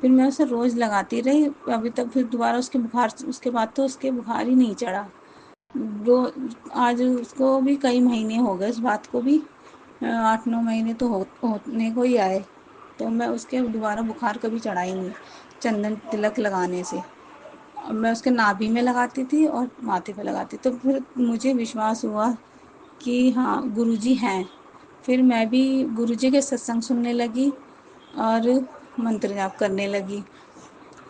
फिर मैं उसे रोज़ लगाती रही अभी तक, फिर दोबारा उसके बाद तो उसके बुखार ही नहीं चढ़ा। आज उसको भी कई महीने हो गए, इस बात को भी 8-9 महीने तो होने को ही आए। तो मैं उसके दोबारा बुखार कभी चढ़ा ही नहीं चंदन तिलक लगाने से। मैं उसके नाभि में लगाती थी और माथे पे लगाती, तो फिर मुझे विश्वास हुआ कि हाँ गुरुजी हैं। फिर मैं भी गुरुजी के सत्संग सुनने लगी और मंत्र जाप करने लगी।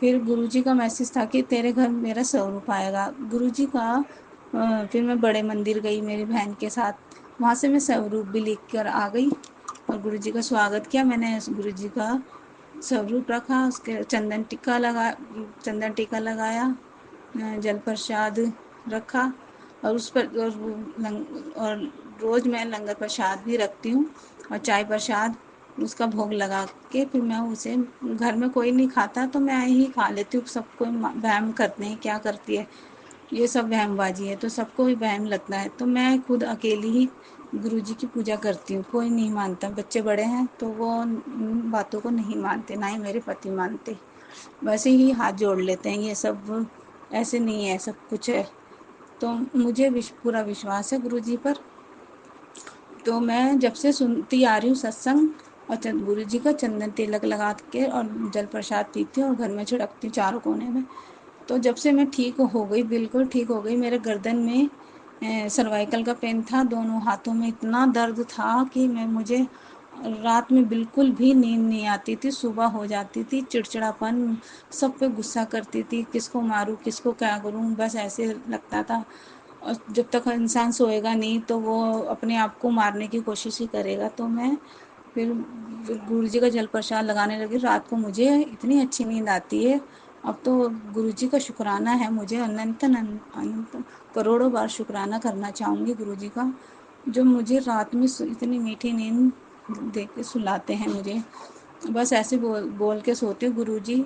फिर गुरुजी का मैसेज था कि तेरे घर मेरा स्वरूप आएगा। गुरुजी का फिर मैं बड़े मंदिर गई मेरी बहन के साथ, वहाँ से मैं स्वरूप भी लेकर कर आ गई, और गुरुजी का स्वागत किया। मैंने गुरुजी का स्वरूप रखा, उसके चंदन टीका लगाया, जल प्रसाद रखा, और उस पर और रोज़ मैं लंगर प्रसाद भी रखती हूँ, और चाय प्रसाद उसका भोग लगा के फिर मैं उसे, घर में कोई नहीं खाता तो मैं ही खा लेती हूँ। सब कोई वहम करते हैं क्या करती है, ये सब वहमबाजी है, तो सबको ही वहम लगता है। तो मैं खुद अकेली ही गुरुजी की पूजा करती हूँ, कोई नहीं मानता। बच्चे बड़े हैं तो वो इन बातों को नहीं मानते, ना ही मेरे पति मानते, वैसे ही हाथ जोड़ लेते हैं। ये सब ऐसे नहीं है, सब कुछ है। तो मुझे पूरा विश्वास है गुरुजी पर। तो मैं जब से सुनती आ रही हूँ सत्संग, और गुरु जी का चंदन तिलक लगा के और जल प्रसाद पीती हूँ और घर में छिड़कती हूँ चारों कोने में। तो जब से मैं ठीक हो गई, बिल्कुल ठीक हो गई। मेरे गर्दन में सर्वाइकल का पेन था, दोनों हाथों में इतना दर्द था कि मुझे रात में बिल्कुल भी नींद नहीं आती थी। सुबह हो जाती थी, चिड़चिड़ापन, सब पे गुस्सा करती थी, किसको मारूं किसको क्या करूं, बस ऐसे लगता था। और जब तक इंसान सोएगा नहीं तो वो अपने आप को मारने की कोशिश ही करेगा। तो मैं फिर गुरु जी का जल प्रसाद लगाने लगी। रात को मुझे इतनी अच्छी नींद आती है। अब तो गुरु जी का शुक्राना है, मुझे अनंत अनंत करोड़ों बार शुक्राना करना चाहूँगी गुरु जी का, जो मुझे रात में इतनी मीठी नींद दे के सुलाते हैं मुझे। बस ऐसे बोल बोल के सोती हूँ, गुरु जी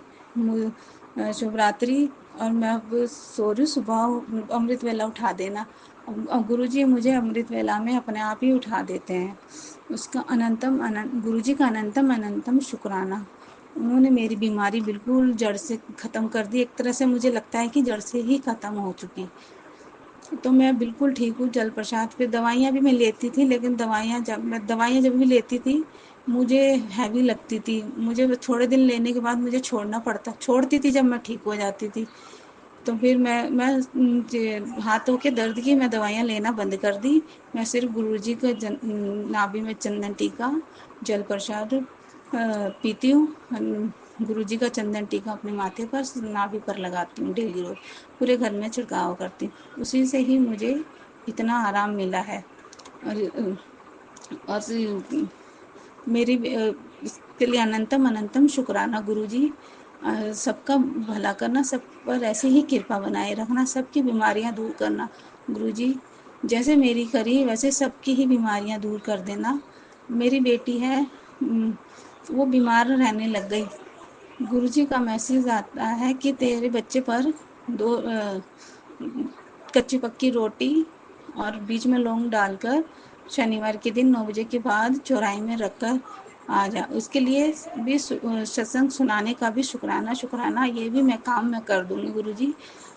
शुभ रात्रि, और मैं अब सो रही हूँ, सुबह अमृत वेला उठा देना। अब गुरु जी मुझे अमृत वेला में अपने आप ही उठा देते हैं। उसका अनंतम अनंत, गुरु जी का अनंतम अनंतम शुक्राना। उन्होंने मेरी बीमारी बिल्कुल जड़ से ख़त्म कर दी। एक तरह से मुझे लगता है कि जड़ से ही ख़त्म हो चुकी। तो मैं बिल्कुल ठीक हूँ। जल प्रसाद पे दवाइयाँ भी मैं लेती थी, लेकिन दवाइयाँ जब भी लेती थी मुझे हैवी लगती थी। मुझे थोड़े दिन लेने के बाद मुझे छोड़ती थी जब मैं ठीक हो जाती थी। तो फिर मैं हाथों के दर्द की मैं दवाइयाँ लेना बंद कर दी। मैं सिर्फ गुरुजी का नाभि में चंदन टीका, जल प्रसाद पीती हूँ। गुरुजी का चंदन टीका अपने माथे पर, नाभि पर लगाती हूँ डेली रोज। पूरे घर में छिड़काव करती हूँ। उसी से ही मुझे इतना आराम मिला है। और मेरी इसके लिए अनंतम अनंतम शुक्राना गुरुजी। सबका भला करना, सब पर ऐसे ही कृपा बनाए रखना, सबकी बीमारियां दूर करना गुरुजी। जैसे मेरी करी वैसे सबकी ही बीमारियां दूर कर देना। मेरी बेटी है, वो बीमार रहने लग गई। गुरुजी का मैसेज आता है कि तेरे बच्चे पर दो कच्ची पक्की रोटी और बीच में लौंग डालकर शनिवार के दिन 9 बजे के बाद चौराहे में रखकर आ जा। उसके लिए भी सत्संग सुनाने का भी शुक्राना, ये भी मैं काम में कर दूंगी गुरुजी।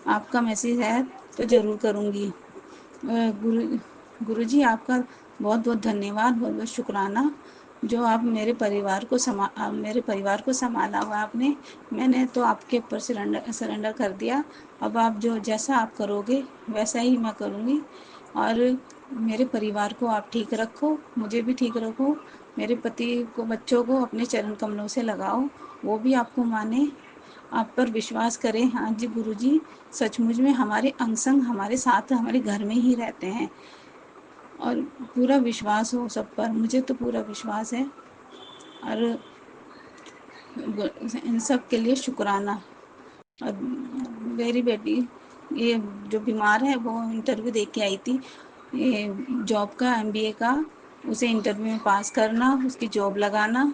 आपका मैसेज है तो ज़रूर करूँगी। गुरुजी आपका बहुत बहुत धन्यवाद, बहुत बहुत शुक्राना, जो आप मेरे परिवार को संभाला हुआ आपने। मैंने तो आपके ऊपर सरेंडर कर दिया। अब आप जैसा आप करोगे वैसा ही मैं करूँगी। और मेरे परिवार को आप ठीक रखो, मुझे भी ठीक रखो, मेरे पति को, बच्चों को अपने चरण कमलों से लगाओ, वो भी आपको माने, आप पर विश्वास करें। हाँ जी गुरुजी, सचमुच में हमारे अंग संग हमारे साथ हमारे घर में ही रहते हैं, और पूरा विश्वास हो सब पर। मुझे तो पूरा विश्वास है। और इन सब के लिए शुक्राना। और मेरी बेटी ये जो बीमार है वो इंटरव्यू दे के आई थी, ये जॉब का, एमबीए का। उसे इंटरव्यू में पास करना, उसकी जॉब लगाना,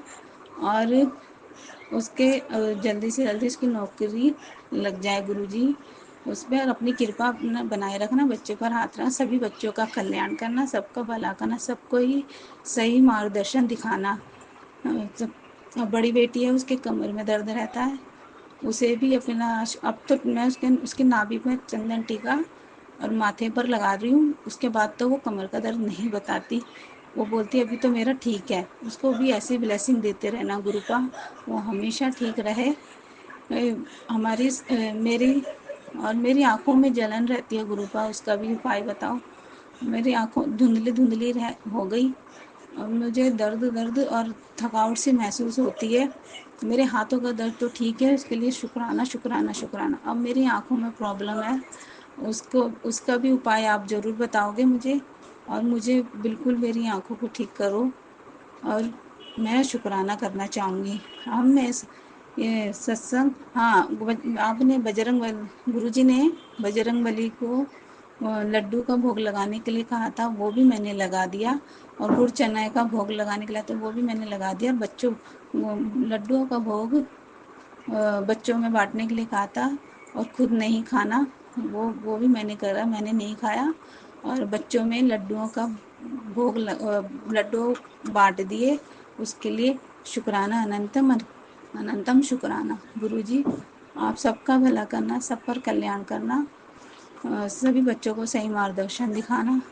और उसके जल्दी से जल्दी उसकी नौकरी लग जाए गुरुजी। उस पर अपनी कृपा अपना बनाए रखना, बच्चों पर हाथ रखना, सभी बच्चों का कल्याण करना, सबका भला करना, सबको ही सही मार्गदर्शन दिखाना। बड़ी बेटी है, उसके कमर में दर्द रहता है, उसे भी अपना, अब तो मैं उसके नाभि में चंदन टीका और माथे पर लगा रही हूँ। उसके बाद तो वो कमर का दर्द नहीं बताती। वो बोलती अभी तो मेरा ठीक है। उसको भी ऐसी ब्लेसिंग देते रहना गुरु का, वो हमेशा ठीक रहे। मेरी आंखों में जलन रहती है गुरु का, उसका भी उपाय बताओ। मेरी आंखों धुंधली धुंधली हो गई, और मुझे दर्द दर्द और थकावट सी महसूस होती है। मेरे हाथों का दर्द तो ठीक है, उसके लिए शुक्राना शुक्राना शुक्राना। अब मेरी आंखों में प्रॉब्लम है, उसका भी उपाय आप ज़रूर बताओगे मुझे, और मुझे बिल्कुल मेरी आंखों को ठीक करो। और मैं शुक्राना करना चाहूँगी। ये सत्संग, हाँ, आपने गुरुजी ने बजरंग बली को लड्डू का भोग लगाने के लिए कहा था, वो भी मैंने लगा दिया। और गुड़ चना का भोग लगाने के लिए तो वो भी मैंने लगा दिया। बच्चों लड्डुओं का भोग बच्चों में बांटने के लिए कहा था और खुद नहीं खाना, वो भी मैंने करा, मैंने नहीं खाया। और बच्चों में लड्डुओं का भोग लड्डू बांट दिए, उसके लिए शुक्राना, अनंतम शुक्राना। गुरुजी आप सबका भला करना, सब पर कल्याण करना, सभी बच्चों को सही मार्गदर्शन दिखाना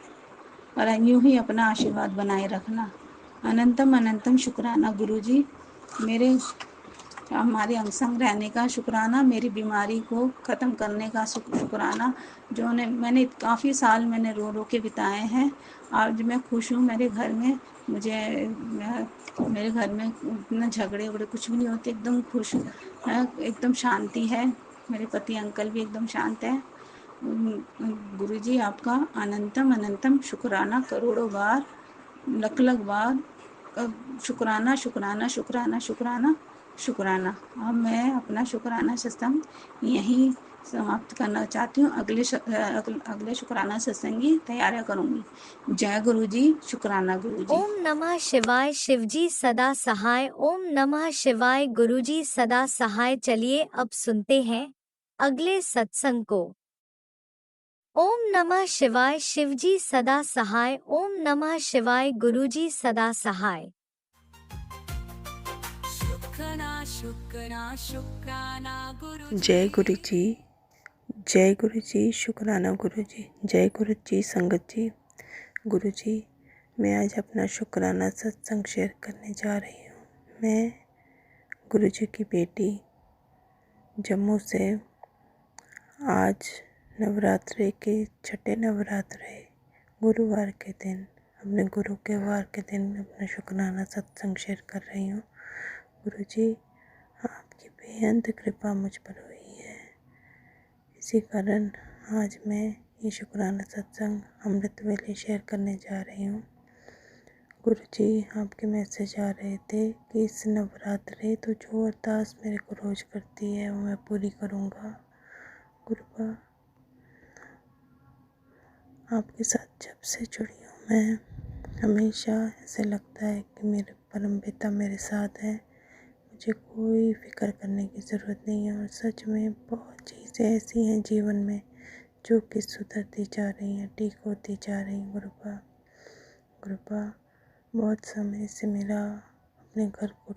और यूं ही अपना आशीर्वाद बनाए रखना। अनंतम अनंतम शुक्राना गुरुजी, मेरे हमारे अंग संग रहने का शुक्राना, मेरी बीमारी को ख़त्म करने का शुक्राना। जो मैंने काफ़ी साल मैंने रो रो के बिताए हैं, आज मैं खुश हूँ। मेरे घर में मेरे घर में इतना झगड़े वगड़े कुछ भी नहीं होते, एकदम खुश है, एकदम शांति है। मेरे पति अंकल भी एकदम शांत है। गुरुजी आपका अनंतम अनंतम शुक्राना, करोड़ों बार, लख लख बार शुक्राना शुक्राना शुक्राना शुक्राना शुक्राना। अब मैं अपना शुक्राना सत्संग यहीं समाप्त करना चाहती हूँ। अगले शुक्राना सत्संग की तैयारियां करूँगी। जय गुरु जी, शुक्राना गुरु जी। ओम नमः शिवाय। शिवजी सदा सहाय। ओम नमः शिवाय। गुरुजी सदा सहाय। चलिए अब सुनते हैं अगले सत्संग को। ओम नमः शिवाय। शिवजी सदा सहाय। ओम नमः शिवाय। गुरुजी सदा सहाय। जय गुरु जी, जय गुरु जी, शुक्राना गुरु जी, जय गुरु जी, संगत जी। गुरु जी, मैं आज अपना शुक्राना सत्संग शेयर करने जा रही हूँ। मैं गुरु जी की बेटी जम्मू से आज नवरात्रे के छठे नवरात्रे गुरुवार के दिन, अपने गुरु के वार के दिन अपना शुक्राना सत्संग शेयर कर रही हूँ। गुरु जी, आपकी बेअंत कृपा मुझ पर हुई है, इसी कारण आज मैं ये शुक्राना सत्संग अमृत वेले शेयर करने जा रही हूँ। गुरु जी, आपके मैसेज आ रहे थे कि इस नवरात्रे तो जो अरदास मेरे को रोज करती है वो मैं पूरी करूँगा। गुरुपा, आपके साथ जब से जुड़ी हूँ मैं, हमेशा ऐसे लगता है कि मेरे परम पिता मेरे साथ हैं, मुझे कोई फिक्र करने की ज़रूरत नहीं है। और सच में बहुत चीज़ें ऐसी हैं जीवन में जो कि सुधरती जा रही हैं, ठीक होती जा रही हैं। गुरुपा, बहुत समय से मेरा अपने घर को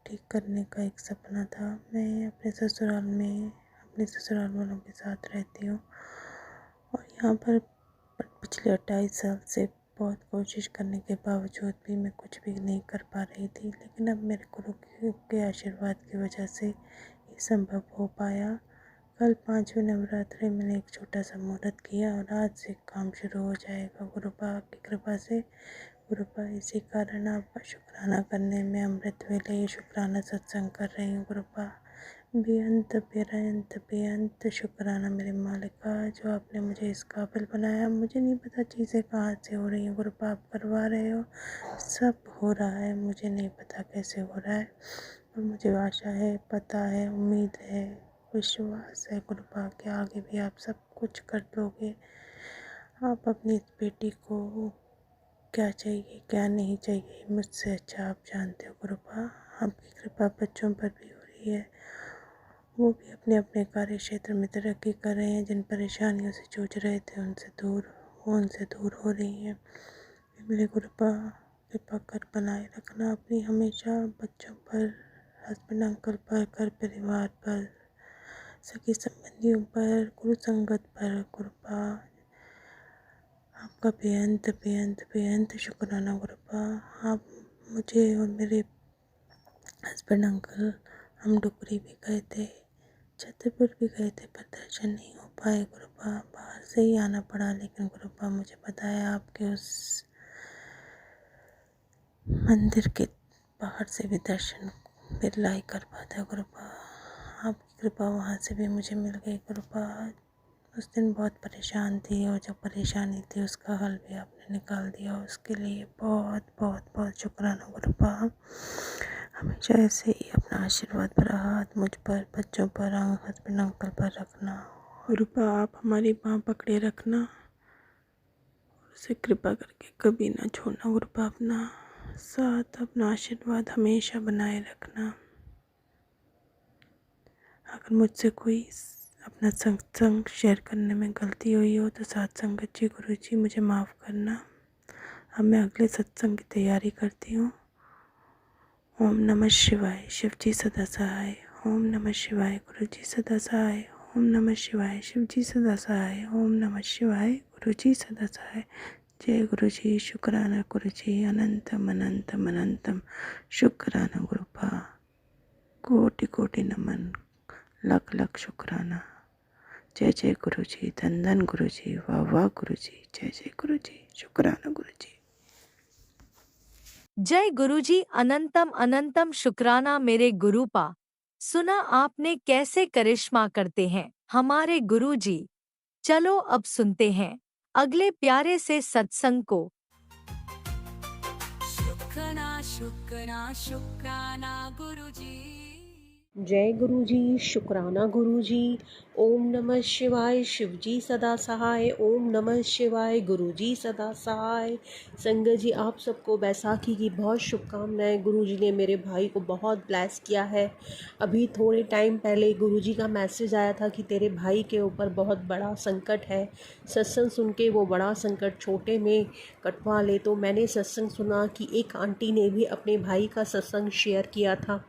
ठीक करने का एक सपना था। मैं अपने ससुराल वालों के साथ रहती हूँ और यहाँ पर पिछले 28 साल से बहुत कोशिश करने के बावजूद भी मैं कुछ भी नहीं कर पा रही थी, लेकिन अब मेरे गुरु के आशीर्वाद की वजह से ये संभव हो पाया। कल 5वें नवरात्रि मैंने एक छोटा सा मुहूर्त किया और आज से काम शुरू हो जाएगा गुरुपा की कृपा से। गुरुपा, इसी कारण आपका शुक्राना करने में अमृत वेले ये शुक्राना सत्संग कर रही हूँ। गुरुपा, बेअंत शुक्राना मेरे मालिका, जो आपने मुझे इस काबिल बनाया। मुझे नहीं पता चीज़ें कहाँ से हो रही हैं गुरुपा, आप करवा रहे हो, सब हो रहा है, मुझे नहीं पता कैसे हो रहा है, और मुझे आशा है, पता है, उम्मीद है, विश्वास है गुरुपा कि आगे भी आप सब कुछ कर दोगे। आप अपनी इस बेटी को क्या चाहिए क्या नहीं चाहिए मुझसे अच्छा आप जानते हो गुरुपा। आपकी कृपा बच्चों पर भी हो रही है, वो भी अपने अपने कार्य क्षेत्र में तरक्की कर रहे हैं। जिन परेशानियों से जूझ रहे थे उनसे दूर हो रही हैं। मेरे गुरुपा, कृपा कर बनाए रखना अपनी हमेशा बच्चों पर, हस्बैंड अंकल पर, घर परिवार पर, सखी संबंधियों पर, गुरु संगत पर। गुरुपा, आपका बेअंत शुक्राना गुरुपा। आप मुझे और मेरे हस्बैंड अंकल, हम डुगरी भी गए थे, छतरपुर भी गए थे, पर दर्शन नहीं हो पाए गुरुपा, बाहर से ही आना पड़ा। लेकिन गुरुपा, मुझे पता है आपके उस मंदिर के बाहर से भी दर्शन बिरला ही कर पाता है गुरुपा। आपकी कृपा वहाँ से भी मुझे मिल गई गुरुपा। उस दिन बहुत परेशान थी और जो परेशानी थी उसका हल भी आपने निकाल दिया, उसके लिए बहुत बहुत बहुत शुक्राना गुरुपा। हमेशा ऐसे ही अपना आशीर्वाद भरा हाथ मुझ पर, बच्चों पर, हस्बैंड अंकल पर रखना गुरुपा आप हमारी बाँह पकड़े रखना और उसे कृपा करके कभी ना छोड़ना। गुरुपा अपना साथ, अपना आशीर्वाद हमेशा बनाए रखना। अगर मुझसे कोई अपना सत्संग शेयर करने में गलती हुई हो तो साथ संगत जी, गुरु जी मुझे माफ़ करना। अब मैं अगले सत्संग की तैयारी करती हूँ। ओम नमः शिवाय, शिव जी सदा सहाय। ओम नमः शिवाय, गुरु जी सदा सहाय। ओम नमः शिवाय, शिव जी सदा सहाय। ओम नमः शिवाय, गुरु जी सदा सहाय। जय गुरु जी, शुक्राना गुरु जी, अनंतम अनंतम अनंतम शुक्राना गुरुपा, कोटि कोटि नमन, लख लख शुक्राना। जय जय गुरु जी, धन धन गुरु जी, वाह वाह गुरु जी, जय जय गुरु जी, शुक्राना गुरु जी। जय गुरुजी, अनंतम अनंतम शुक्राना मेरे गुरुपा। सुना आपने कैसे करिश्मा करते हैं हमारे गुरुजी। चलो अब सुनते हैं अगले प्यारे से सत्संग को। शुक्राना शुक्राना शुक्राना गुरुजी। जय गुरु जी, शुक्राना गुरु जी। ओम नमः शिवाय, शिव जी सदा सहाय। ओम नमः शिवाय, गुरु जी सदा सहाय। संगत जी, आप सबको बैसाखी की बहुत शुभकामनाएं। गुरु जी ने मेरे भाई को बहुत ब्लेस किया है। अभी थोड़े टाइम पहले गुरु जी का मैसेज आया था कि तेरे भाई के ऊपर बहुत बड़ा संकट है। सत्संग सुन के वो बड़ा संकट छोटे में कटवा ले। तो मैंने सत्संग सुना कि एक आंटी ने भी अपने भाई का सत्संग शेयर किया था।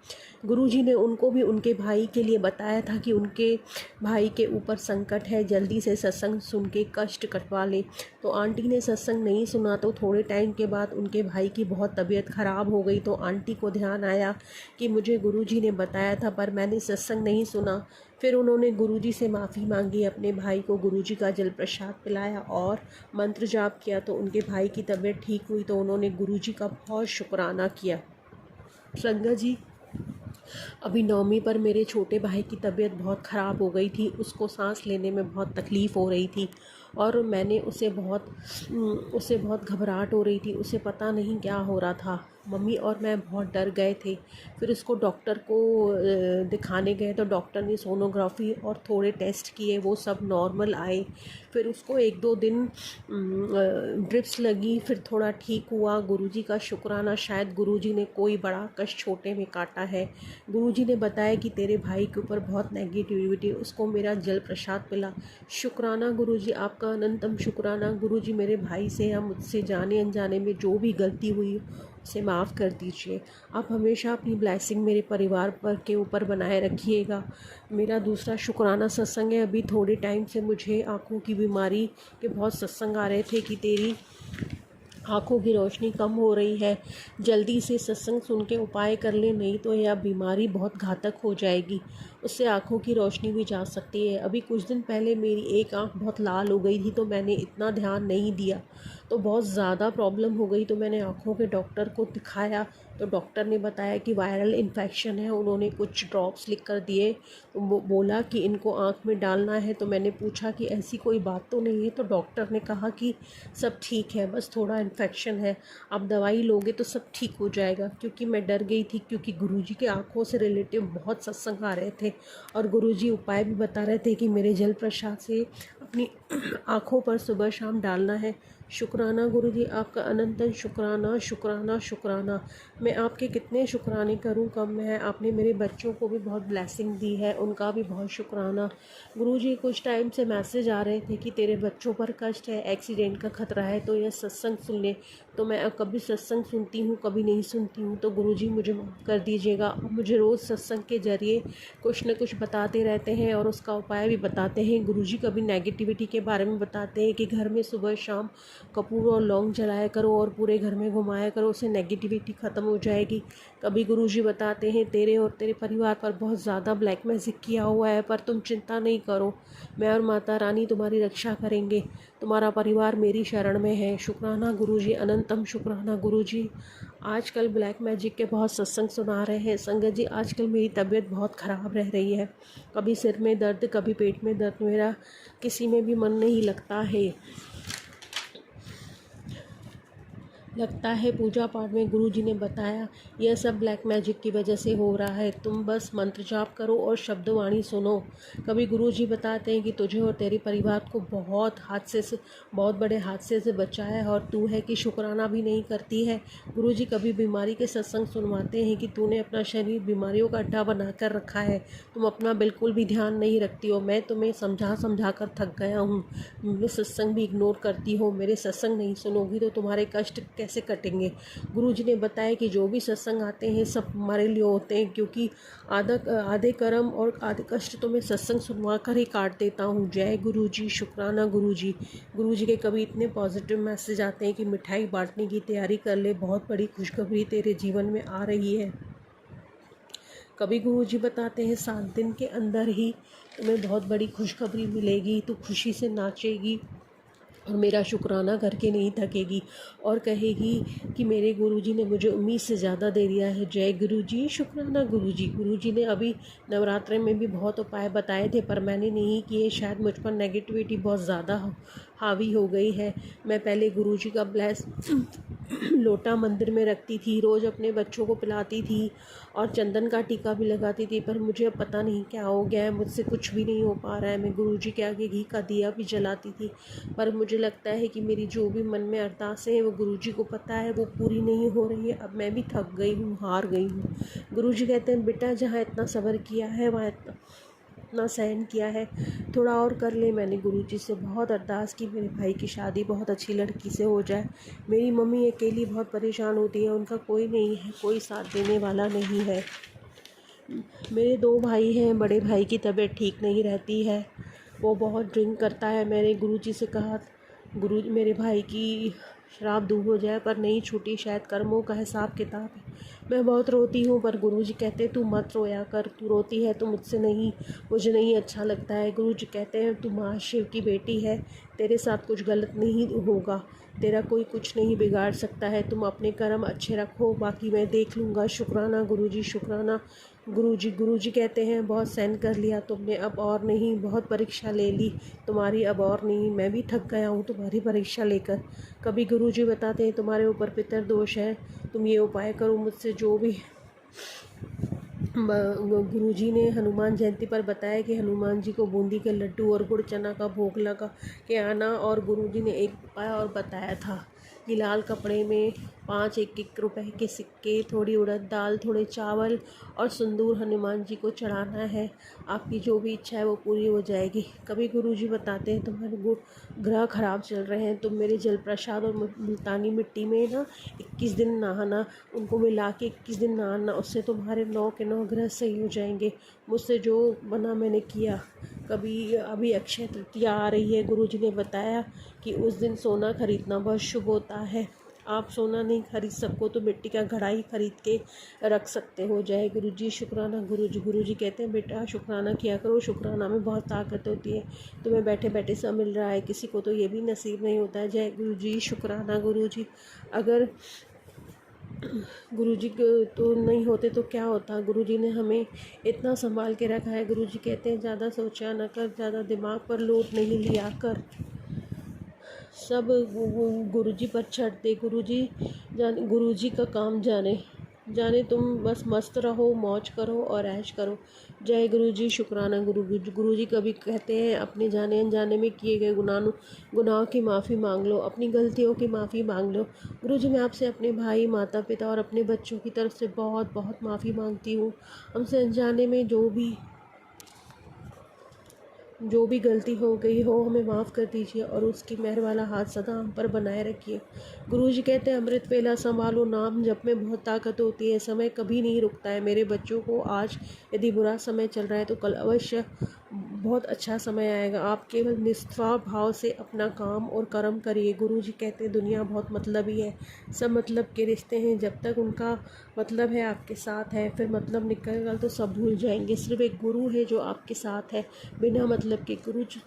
गुरुजी ने उनको भी उनके भाई के लिए बताया था कि उनके भाई के ऊपर संकट है, जल्दी से सत्संग सुन के कष्ट कटवा ले। तो आंटी ने सत्संग नहीं सुना। तो थोड़े टाइम के बाद उनके भाई की बहुत तबीयत ख़राब हो गई। तो आंटी को ध्यान आया कि मुझे गुरुजी ने बताया था पर मैंने सत्संग नहीं सुना। फिर उन्होंने गुरुजी से माफ़ी मांगी, अपने भाई को गुरुजी का जल प्रसाद पिलाया और मंत्र जाप किया। तो उनके भाई की तबीयत ठीक हुई। तो उन्होंने गुरुजी का बहुत शुक्राना किया। संगत जी, अभी 9वीं पर मेरे छोटे भाई की तबीयत बहुत ख़राब हो गई थी। उसको सांस लेने में बहुत तकलीफ़ हो रही थी और मैंने उसे बहुत घबराहट हो रही थी। उसे पता नहीं क्या हो रहा था। मम्मी और मैं बहुत डर गए थे। फिर उसको डॉक्टर को दिखाने गए तो डॉक्टर ने सोनोग्राफी और थोड़े टेस्ट किए, वो सब नॉर्मल आए। फिर उसको 1-2 दिन ड्रिप्स लगी, फिर थोड़ा ठीक हुआ। गुरुजी का शुक्राना, शायद गुरुजी ने कोई बड़ा कष्ट छोटे में काटा है। गुरुजी ने बताया कि तेरे भाई के ऊपर बहुत नेगेटिविटी, उसको मेरा जल प्रसाद पिला। शुक्राना गुरुजी, आपका अनंतम शुक्राना। गुरुजी, मेरे भाई से या मुझसे जाने अनजाने में जो भी गलती हुई उसे माफ़ कर दीजिए। आप हमेशा अपनी ब्लेसिंग मेरे परिवार पर के ऊपर बनाए रखिएगा। मेरा दूसरा शुक्राना सत्संग है। अभी थोड़े टाइम से मुझे आँखों की बीमारी के बहुत सत्संग आ रहे थे कि तेरी आँखों की रोशनी कम हो रही है, जल्दी से सत्संग सुन के उपाय कर ले, नहीं तो यह बीमारी बहुत घातक हो जाएगी, उससे आँखों की रोशनी भी जा सकती है। अभी कुछ दिन पहले मेरी एक आँख बहुत लाल हो गई थी तो मैंने इतना ध्यान नहीं दिया, तो बहुत ज़्यादा प्रॉब्लम हो गई। तो मैंने आँखों के डॉक्टर को दिखाया तो डॉक्टर ने बताया कि वायरल इन्फेक्शन है। उन्होंने कुछ ड्रॉप्स लिख कर दिए, वो बोला कि इनको आँख में डालना है। तो मैंने पूछा कि ऐसी कोई बात तो नहीं है। तो डॉक्टर ने कहा कि सब ठीक है, बस थोड़ा इन्फेक्शन है, आप दवाई लोगे तो सब ठीक हो जाएगा। क्योंकि मैं डर गई थी, क्योंकि गुरुजी के आँखों से रिलेटिव बहुत सत्संग आ रहे थे और गुरुजी उपाय भी बता रहे थे कि मेरे जल प्रसाद से अपनी आँखों पर सुबह शाम डालना है। शुक्राना गुरुजी, आपका अनंतन शुक्राना शुक्राना शुक्राना। मैं आपके कितने शुक्राने करूं कम है। आपने मेरे बच्चों को भी बहुत ब्लेसिंग दी है, उनका भी बहुत शुक्राना। गुरुजी, कुछ टाइम से मैसेज आ रहे थे कि तेरे बच्चों पर कष्ट है, एक्सीडेंट का खतरा है, तो यह सत्संग सुन ले। तो मैं कभी सत्संग सुनती हूँ, कभी नहीं सुनती हूँ। तो गुरुजी मुझे माफ़ कर दीजिएगा। मुझे रोज़ सत्संग के ज़रिए कुछ न कुछ बताते रहते हैं और उसका उपाय भी बताते हैं। गुरुजी कभी नेगेटिविटी के बारे में बताते हैं कि घर में सुबह शाम कपूर और लौंग जलाया करो और पूरे घर में घुमाया करो, उससे नेगेटिविटी ख़त्म हो जाएगी। कभी गुरुजी बताते हैं तेरे और तेरे परिवार पर बहुत ज़्यादा ब्लैक मैजिक किया हुआ है, पर तुम चिंता नहीं करो, मैं और माता रानी तुम्हारी रक्षा करेंगे, तुम्हारा परिवार मेरी शरण में है। शुक्राना गुरुजी, अनंतम शुक्राना गुरुजी। आजकल ब्लैक मैजिक के बहुत सत्संग सुना रहे हैं। संगत जी, आजकल मेरी तबीयत बहुत ख़राब रह रही है, कभी सिर में दर्द, कभी पेट में दर्द, मेरा किसी में भी मन नहीं लगता है। लगता है पूजा पाठ में गुरुजी ने बताया यह सब ब्लैक मैजिक की वजह से हो रहा है, तुम बस मंत्र जाप करो और शब्दवाणी सुनो। कभी गुरुजी बताते हैं कि तुझे और तेरे परिवार को बहुत बड़े हादसे से बचाया है और तू है कि शुक्राना भी नहीं करती है। गुरुजी कभी बीमारी के सत्संग सुनवाते हैं कि तूने अपना शरीर बीमारियों का अड्डा बना कर रखा है, तुम अपना बिल्कुल भी ध्यान नहीं रखती हो। मैं तुम्हें समझा कर थक गया हूँ, मैं सत्संग भी इग्नोर करती हो, मेरे सत्संग नहीं सुनोगी तो तुम्हारे कष्ट कैसे कटेंगे। गुरुजी ने बताया कि जो भी सत्संग आते हैं सब हमारे लिए होते हैं, क्योंकि आधे कर्म और आधे कष्ट तो मैं सत्संग सुनवा कर ही काट देता हूँ। जय गुरुजी, शुक्राना गुरुजी। गुरुजी के कभी इतने पॉजिटिव मैसेज आते हैं कि मिठाई बांटने की तैयारी कर ले, बहुत बड़ी खुशखबरी तेरे जीवन में आ रही है। कभी गुरुजी बताते हैं 7 दिन के अंदर ही तुम्हें बहुत बड़ी खुशखबरी मिलेगी, तू खुशी से नाचेगी और मेरा शुक्राना करके नहीं थकेगी और कहेगी कि मेरे गुरुजी ने मुझे उम्मीद से ज़्यादा दे दिया है। जय गुरुजी, शुक्राना गुरुजी। गुरुजी ने अभी नवरात्रे में भी बहुत उपाय बताए थे पर मैंने नहीं किए, शायद मुझ पर नेगेटिविटी बहुत ज़्यादा हावी हो गई है। मैं पहले गुरुजी का ब्लेस लोटा मंदिर में रखती थी, रोज़ अपने बच्चों को पिलाती थी और चंदन का टीका भी लगाती थी, पर मुझे अब पता नहीं क्या हो गया है, मुझसे कुछ भी नहीं हो पा रहा है। मैं गुरुजी के आगे घी का दिया भी जलाती थी, पर मुझे लगता है कि मेरी जो भी मन में अरदासें हैं वो गुरुजी को पता है, वो पूरी नहीं हो रही है। अब मैं भी थक गई हूँ, हार गई हूँ। गुरुजी कहते हैं बेटा जहाँ इतना सब्र किया है वहाँ इतना सहन किया है, थोड़ा और कर ले। मैंने गुरुजी से बहुत अरदास की मेरे भाई की शादी बहुत अच्छी लड़की से हो जाए। मेरी मम्मी अकेली बहुत परेशान होती है, उनका कोई नहीं है, कोई साथ देने वाला नहीं है। मेरे 2 भाई हैं, बड़े भाई की तबीयत ठीक नहीं रहती है, वो बहुत ड्रिंक करता है। मैंने गुरुजी से कहा गुरु मेरे भाई की शराब दूर हो जाए, पर नहीं छूटी, शायद कर्मों का हिसाब किताब है। मैं बहुत रोती हूँ पर गुरुजी कहते तू मत रोया कर, तू रोती है तो मुझे नहीं अच्छा लगता है। गुरुजी कहते हैं तू माँ शिव की बेटी है, तेरे साथ कुछ गलत नहीं होगा, तेरा कोई कुछ नहीं बिगाड़ सकता है, तुम अपने कर्म अच्छे रखो, बाकी मैं देख लूँगा। शुक्राना गुरुजी, शुक्राना गुरुजी। गुरुजी कहते हैं बहुत सहन कर लिया तुमने, अब और नहीं, बहुत परीक्षा ले ली तुम्हारी, अब और नहीं, मैं भी थक गया हूँ तुम्हारी परीक्षा लेकर। कभी गुरुजी बताते हैं तुम्हारे ऊपर पितर दोष है, तुम ये उपाय करो मुझसे जो भी। गुरुजी ने हनुमान जयंती पर बताया कि हनुमान जी को बूंदी के लड्डू और गुड़ चना का भोग लगा के आना, और गुरुजी ने एक उपाय और बताया था कि लाल कपड़े में 5 1-1 रुपए के सिक्के, थोड़ी उड़द दाल, थोड़े चावल और सिंदूर हनुमान जी को चढ़ाना है, आपकी जो भी इच्छा है वो पूरी हो जाएगी। कभी गुरुजी बताते हैं तुम्हारे ग्रह खराब चल रहे हैं, तुम मेरे जल प्रसाद और मुल्तानी मिट्टी में ना 21 दिन नहाना, उनको मिला के 21 दिन नहाना, उससे तुम्हारे 9 के 9 ग्रह सही हो जाएंगे। मुझसे जो बना मैंने किया। कभी अभी अक्षय तृतीया आ रही है, गुरुजी ने बताया कि उस दिन सोना खरीदना बहुत शुभ होता है। आप सोना नहीं खरीद सको तो मिट्टी का घड़ा ही खरीद के रख सकते हो। जय गुरुजी, शुक्राना गुरुजी। गुरुजी कहते हैं बेटा शुक्राना किया करो, शुक्राना में बहुत ताकत होती है, तुम्हें बैठे बैठे सब मिल रहा है, किसी को तो ये भी नसीब नहीं होता है। जय गुरुजी, शुक्राना गुरुजी। अगर गुरुजी तो नहीं होते तो क्या होता। गुरुजी ने हमें इतना संभाल के रखा है। गुरुजी कहते हैं ज़्यादा सोचा न कर, ज़्यादा दिमाग पर लोड नहीं लिया कर, सब गुरुजी पर छੱਡ दे। गुरुजी का काम जाने तुम बस मस्त रहो, मौज करो और ऐश करो। जय गुरुजी, शुक्राना गुरुजी। कभी कहते हैं अपने जाने अनजाने में किए गए गुनाहों की माफ़ी मांग लो, अपनी गलतियों की माफ़ी मांग लो। गुरुजी मैं आपसे अपने भाई, माता पिता और अपने बच्चों की तरफ से बहुत बहुत माफ़ी मांगती हूँ। हमसे अनजाने में जो भी गलती हो गई हो हमें माफ़ कर दीजिए और उसकी मेहर वाला हाथ सदा हम पर बनाए रखिए। गुरुजी कहते हैं अमृत वेला संभालो, नाम जप में बहुत ताकत होती है, समय कभी नहीं रुकता है। मेरे बच्चों को आज यदि बुरा समय चल रहा है तो कल अवश्य बहुत अच्छा समय आएगा। आप केवल निस्वार्थ भाव से अपना काम और कर्म करिए। गुरुजी कहते हैं दुनिया बहुत मतलबी है, सब मतलब के रिश्ते हैं, जब तक उनका मतलब है आपके साथ है, फिर मतलब निकलेगा तो सब भूल जाएंगे। सिर्फ एक गुरु है जो आपके साथ है बिना मतलब के।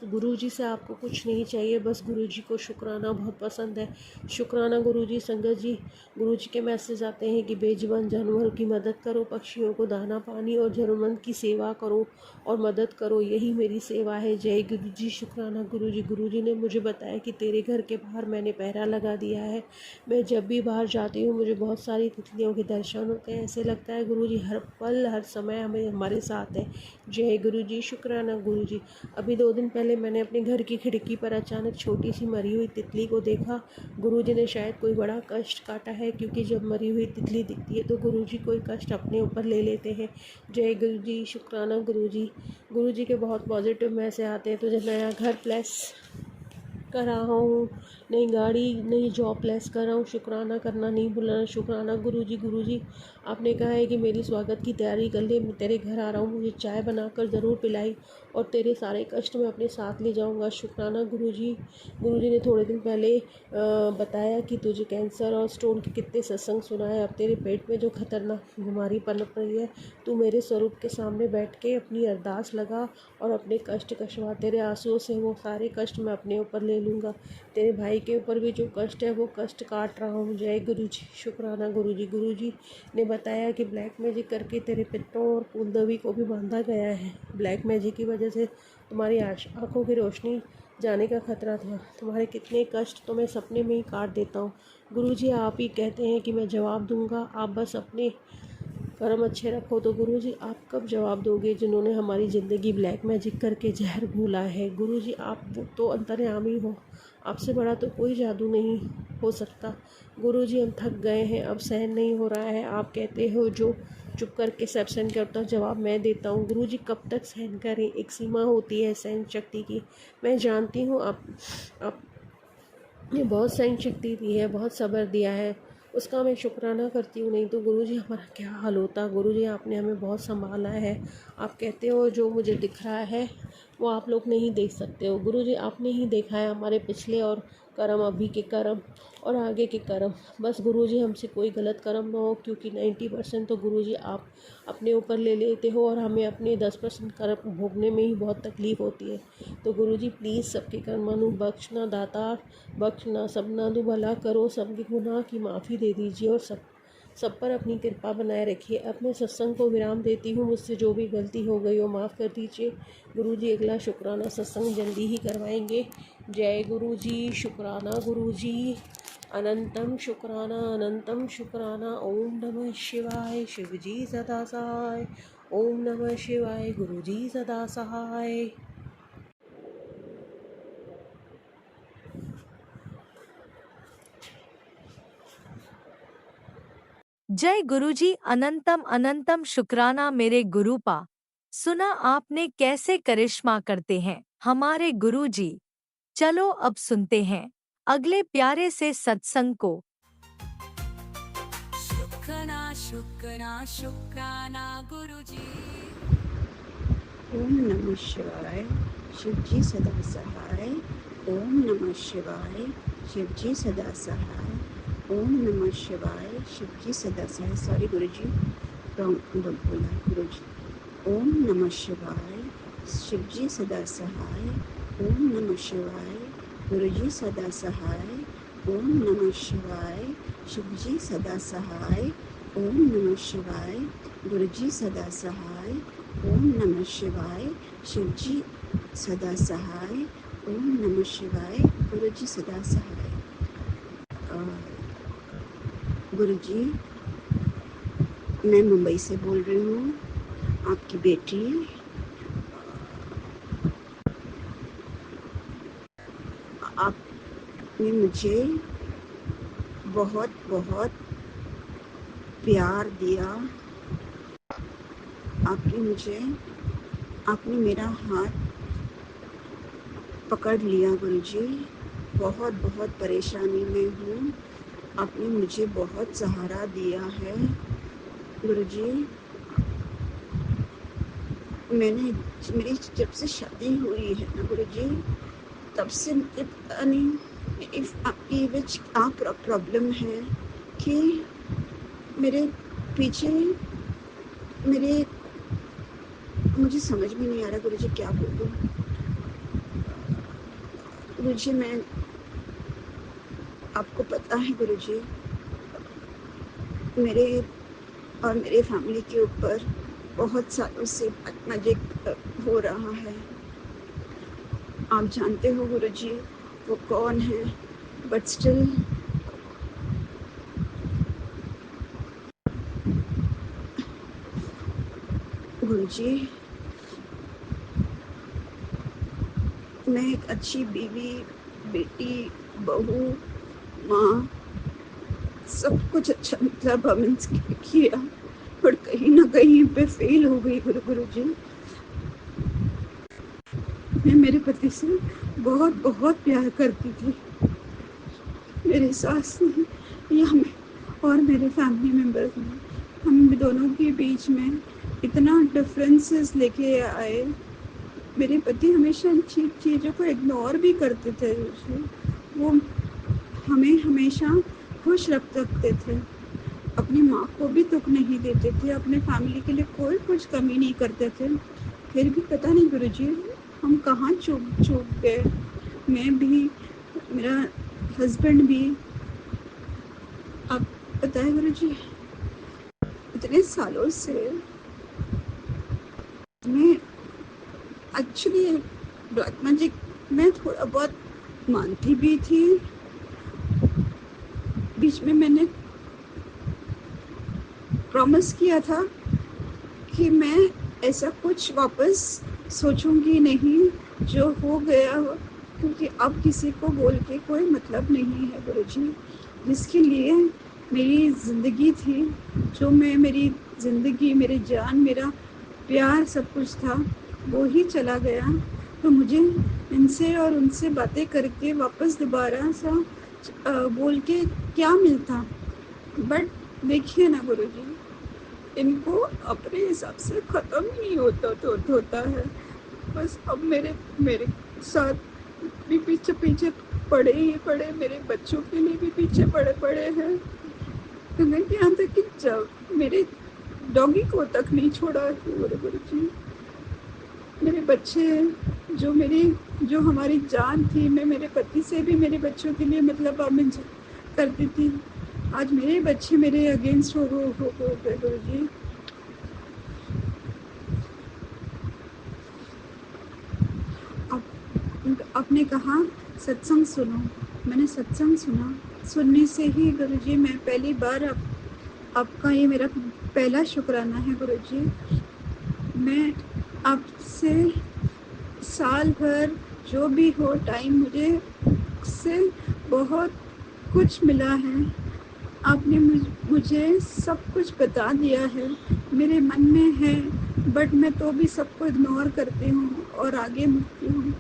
गुरुजी से आपको कुछ नहीं चाहिए, बस गुरुजी को शुक्राना बहुत पसंद है। शुक्राना गुरुजी। संगत जी, गुरुजी के मैसेज आते हैं कि बेजुबान जानवरों की मदद करो, पक्षियों को दाना पानी और जरूरतमंद की सेवा करो और मदद करो, यही मेरी सेवा है। जय गुरु जी, शुक्राना गुरु जी। गुरु जी ने मुझे बताया कि तेरे घर के बाहर मैंने पहरा लगा दिया है। मैं जब भी बाहर जाती हूँ मुझे बहुत सारी तितलियों के दर्शन होते हैं। ऐसे लगता है गुरु जी हर पल हर समय हमारे साथ है। जय गुरु जी, शुक्राना गुरु जी। अभी 2 दिन पहले मैंने अपने घर की खिड़की पर अचानक छोटी सी मरी हुई तितली को देखा। गुरु जी ने शायद कोई बड़ा कष्ट काटा है, क्योंकि जब मरी हुई तितली दिखती है तो गुरु जी कोई कष्ट अपने ऊपर ले लेते हैं। जय गुरु जी, शुक्राना गुरु जी। गुरु जी के बहुत पॉजिटिव मैसेज आते हैं। तुझे नया घर प्लस कर रहा हूँ, नई गाड़ी नई जॉब प्लेस कर रहा हूँ, शुक्राना करना नहीं भूलना। शुक्राना गुरु जी। आपने कहा है कि मेरी स्वागत की तैयारी कर ले, मैं तेरे घर आ रहा हूँ, मुझे चाय बनाकर ज़रूर पिलाई और तेरे सारे कष्ट मैं अपने साथ ले जाऊँगा। शुक्राना गुरु जी ने थोड़े दिन पहले बताया कि तुझे कैंसर और स्टोन के कितने सत्संग सुना है। अब तेरे पेट में जो खतरनाक बीमारी पनप रही है, तू मेरे स्वरूप के सामने बैठ के अपनी अरदास लगा और अपने कष्ट कशवा। तेरे आंसुओं से वो सारे कष्ट मैं अपने ऊपर ले लूँगा। तेरे भाई के ऊपर भी जो कष्ट है वो कष्ट काट रहा हूँ। जय गुरु जी, शुक्राना गुरु जी ने बताया कि ब्लैक मैजिक करके तेरे पितरों और कुलदेवी को भी बांधा गया है। ब्लैक मैजिक की वजह से तुम्हारी आँखों की रोशनी जाने का खतरा था। तुम्हारे कितने कष्ट तो मैं सपने में ही काट देता हूँ। गुरु जी आप ही कहते हैं कि मैं जवाब दूँगा, आप बस अपने कर्म अच्छे रखो। तो गुरु जी आप कब जवाब दोगे जिन्होंने हमारी ज़िंदगी ब्लैक मैजिक करके जहर घोला है। गुरु जी आप तो अंतर्यामी हो, आपसे बड़ा तो कोई जादू नहीं हो सकता। गुरु जी हम थक गए हैं, अब सहन नहीं हो रहा है। आप कहते हो जो चुप करके सब सहन करता, जवाब मैं देता हूँ। गुरु जी कब तक सहन करें, एक सीमा होती है सहन शक्ति की। मैं जानती हूँ आपने बहुत सहन शक्ति दी है, बहुत सब्र दिया है, उसका मैं शुक्राना करती हूँ। नहीं तो गुरुजी हमारा क्या हाल होता। गुरुजी आपने हमें बहुत संभाला है। आप कहते हो जो मुझे दिख रहा है वो आप लोग नहीं देख सकते हो। गुरुजी आपने ही देखा है हमारे पिछले और कर्म, अभी के कर्म और आगे के कर्म। बस गुरुजी हमसे कोई गलत कर्म ना हो, क्योंकि 90% तो गुरुजी आप अपने ऊपर ले लेते हो और हमें अपने 10% कर्म भोगने में ही बहुत तकलीफ़ होती है। तो गुरुजी प्लीज़ सबके कर्मानु बख्शना दातार, बख्शना सबना दो भला करो, सबके गुनाह की माफ़ी दे दीजिए और सब पर अपनी कृपा बनाए रखिए। अपने सत्संग को विराम देती हूँ। मुझसे जो भी गलती हो गई हो माफ़ कर दीजिए। गुरुजी अगला शुक्राना सत्संग जल्दी ही करवाएंगे। जय गुरु जी, शुक्राना गुरु जी। अनंतम शुक्राना। ओम नमः शिवाय, शिव जी सदा सहाय। ओम नमः शिवाय, गुरु जी सदा सहाय। जय गुरुजी, अनंतम अनंतम शुक्राना मेरे गुरुपा। सुना आपने कैसे करिश्मा करते हैं हमारे गुरुजी। चलो अब सुनते हैं अगले प्यारे से सत्संग को। शुक्राना गुरुजी। ओम नमः शिवाय, शिव जी सदा सहाय। ओम नमः शिवाय, शिव जी सदा सहाय। ओम नमः शिवाय, शिव जी सदा सहाय। सॉरी गुरुजी, रॉन्ग बोला गुरुजी। ओम नमः शिवाय, शिव जी सदा सहाय। ओम नमः शिवाय, गुरुजी सदा सहाय। ओम नमः शिवाय, शिव जी सदा सहाय। ओम नमः शिवाय, गुरुजी सदा सहाय। ओम नमः शिवाय, शिव जी सदा सहाय। ओम नमः शिवाय, गुरुजी सदा सहाय। गुरुजी, मैं मुंबई से बोल रही हूँ, आपकी बेटी। आपने मुझे बहुत बहुत प्यार दिया। आपने मेरा हाथ पकड़ लिया गुरुजी। बहुत बहुत परेशानी में हूँ, आपने मुझे बहुत सहारा दिया है गुरुजी। मेरी जब से शादी हुई है ना गुरुजी, तब से पता नहीं आपकी विच क्या प्रॉब्लम है कि मेरे पीछे मुझे समझ में नहीं आ रहा गुरुजी क्या बोलूं। गुरुजी मैं आपको पता है गुरुजी, मेरे और मेरे फैमिली के ऊपर बहुत सालों से मैजिक हो रहा है। आप जानते हो गुरुजी वो कौन है, बट स्टिल गुरुजी मैं एक अच्छी बीवी, बेटी, बहू, माँ, सब कुछ अच्छा मतलब हमने किया, पर कहीं ना कहीं पे फेल हो गई गुरुजी। मैं मेरे पति से बहुत बहुत प्यार करती थी। मेरे सास ने या मैं और मेरे फैमिली मेम्बर्स ने हम दोनों के बीच में इतना डिफरेंसेस लेके आए। मेरे पति हमेशा चीज़ों को इग्नोर भी करते थे। वो हमें हमेशा खुश रखते थे, अपनी माँ को भी दुख नहीं देते थे, अपने फैमिली के लिए कोई कुछ कमी नहीं करते थे। फिर भी पता नहीं गुरुजी हम कहाँ चूक गए। मैं भी, मेरा हस्बैंड भी। आप बताएं गुरुजी, इतने सालों से मैं एक्चुअली ब्लैक मैजिक मैं थोड़ा बहुत मानती भी थी। बीच में मैंने प्रॉमिस किया था कि मैं ऐसा कुछ वापस सोचूंगी नहीं जो हो गया हो, क्योंकि अब किसी को बोल के कोई मतलब नहीं है गुरुजी। जिसके लिए मेरी ज़िंदगी थी, जो मैं मेरी ज़िंदगी, मेरी जान, मेरा प्यार सब कुछ था, वो ही चला गया। तो मुझे इनसे और उनसे बातें करके वापस दोबारा सा बोल के क्या मिलता। बट देखिए ना गुरुजी, इनको अपने हिसाब से ख़त्म ही नहीं होता है। बस अब मेरे साथ भी पीछे पड़े ही पड़े, मेरे बच्चों के लिए भी पीछे पड़े हैं। तो मैं यहाँ तक कि जब मेरे डॉगी को तक नहीं छोड़ा है गुरुजी। मेरे बच्चे जो हमारी जान थी, मैं मेरे पति से भी मेरे बच्चों के लिए मतलब करती थी। आज मेरे बच्चे मेरे अगेंस्ट हो गए गुरुजी। आपने कहा सत्संग सुनो, मैंने सत्संग सुना। सुनने से ही गुरुजी मैं पहली बार आपका ये मेरा पहला शुक्राना है गुरुजी। मैं आपसे साल भर जो भी हो टाइम मुझे से बहुत कुछ मिला है। आपने मुझे सब कुछ बता दिया है, मेरे मन में है, बट मैं तो भी सबको इग्नोर करती हूँ और आगे बढ़ती हूँ।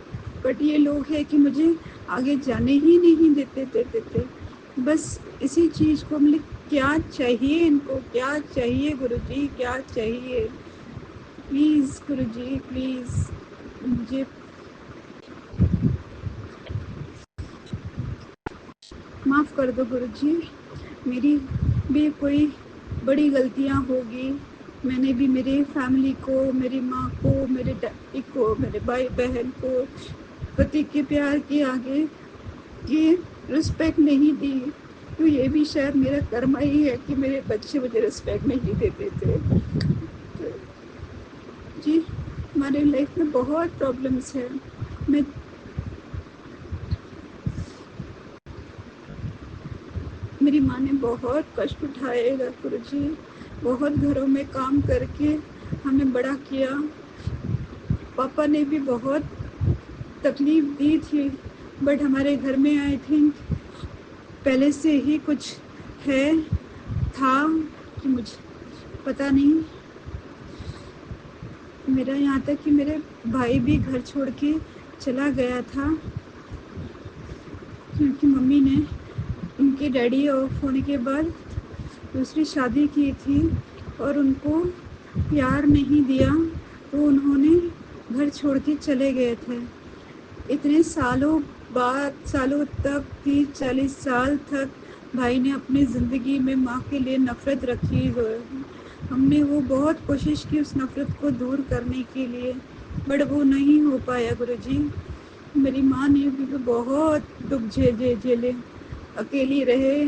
बट ये लोग हैं कि मुझे आगे जाने ही नहीं देते। बस इसी चीज़ को मतलब क्या चाहिए इनको, क्या चाहिए गुरुजी, क्या चाहिए? प्लीज़ गुरुजी प्लीज़ मुझे माफ़ कर दो गुरुजी। मेरी भी कोई बड़ी गलतियाँ होगी। मैंने भी मेरे फैमिली को, मेरी माँ को, मेरे डैडी को, मेरे भाई बहन को पति के प्यार के आगे ये रिस्पेक्ट नहीं दी। तो ये भी शायद मेरा कर्म ही है कि मेरे बच्चे मुझे रिस्पेक्ट नहीं देते थे। तो जी हमारे लाइफ में बहुत प्रॉब्लम्स है। मैं मेरी माँ ने बहुत कष्ट उठाए गुरुजी, बहुत घरों में काम करके हमें बड़ा किया। पापा ने भी बहुत तकलीफ दी थी, बट हमारे घर में आई थिंक पहले से ही कुछ था कि मुझे पता नहीं। मेरा यहाँ तक कि मेरे भाई भी घर छोड़ के चला गया था, क्योंकि मम्मी ने उनके डैडी ऑफ होने के बाद दूसरी शादी की थी और उनको प्यार नहीं दिया, तो उन्होंने घर छोड़ के चले गए थे। इतने सालों तक 30-40 साल तक भाई ने अपनी ज़िंदगी में माँ के लिए नफ़रत रखी। हमने वो बहुत कोशिश की उस नफ़रत को दूर करने के लिए, बट वो नहीं हो पाया गुरुजी। मेरी माँ ने भी बहुत दुख झेले, अकेली रहे,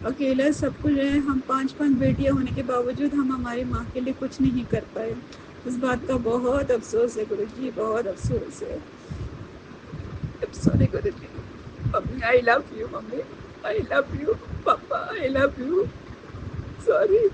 अकेला सब कुछ रहे। हम 5 बेटियां होने के बावजूद हम हमारी माँ के लिए कुछ नहीं कर पाए। इस बात का बहुत अफसोस है गुरुजी, बहुत अफसोस है। Sorry Guruji. Mummy I love you, mummy I love you, पापा आई लव यू, सॉरी।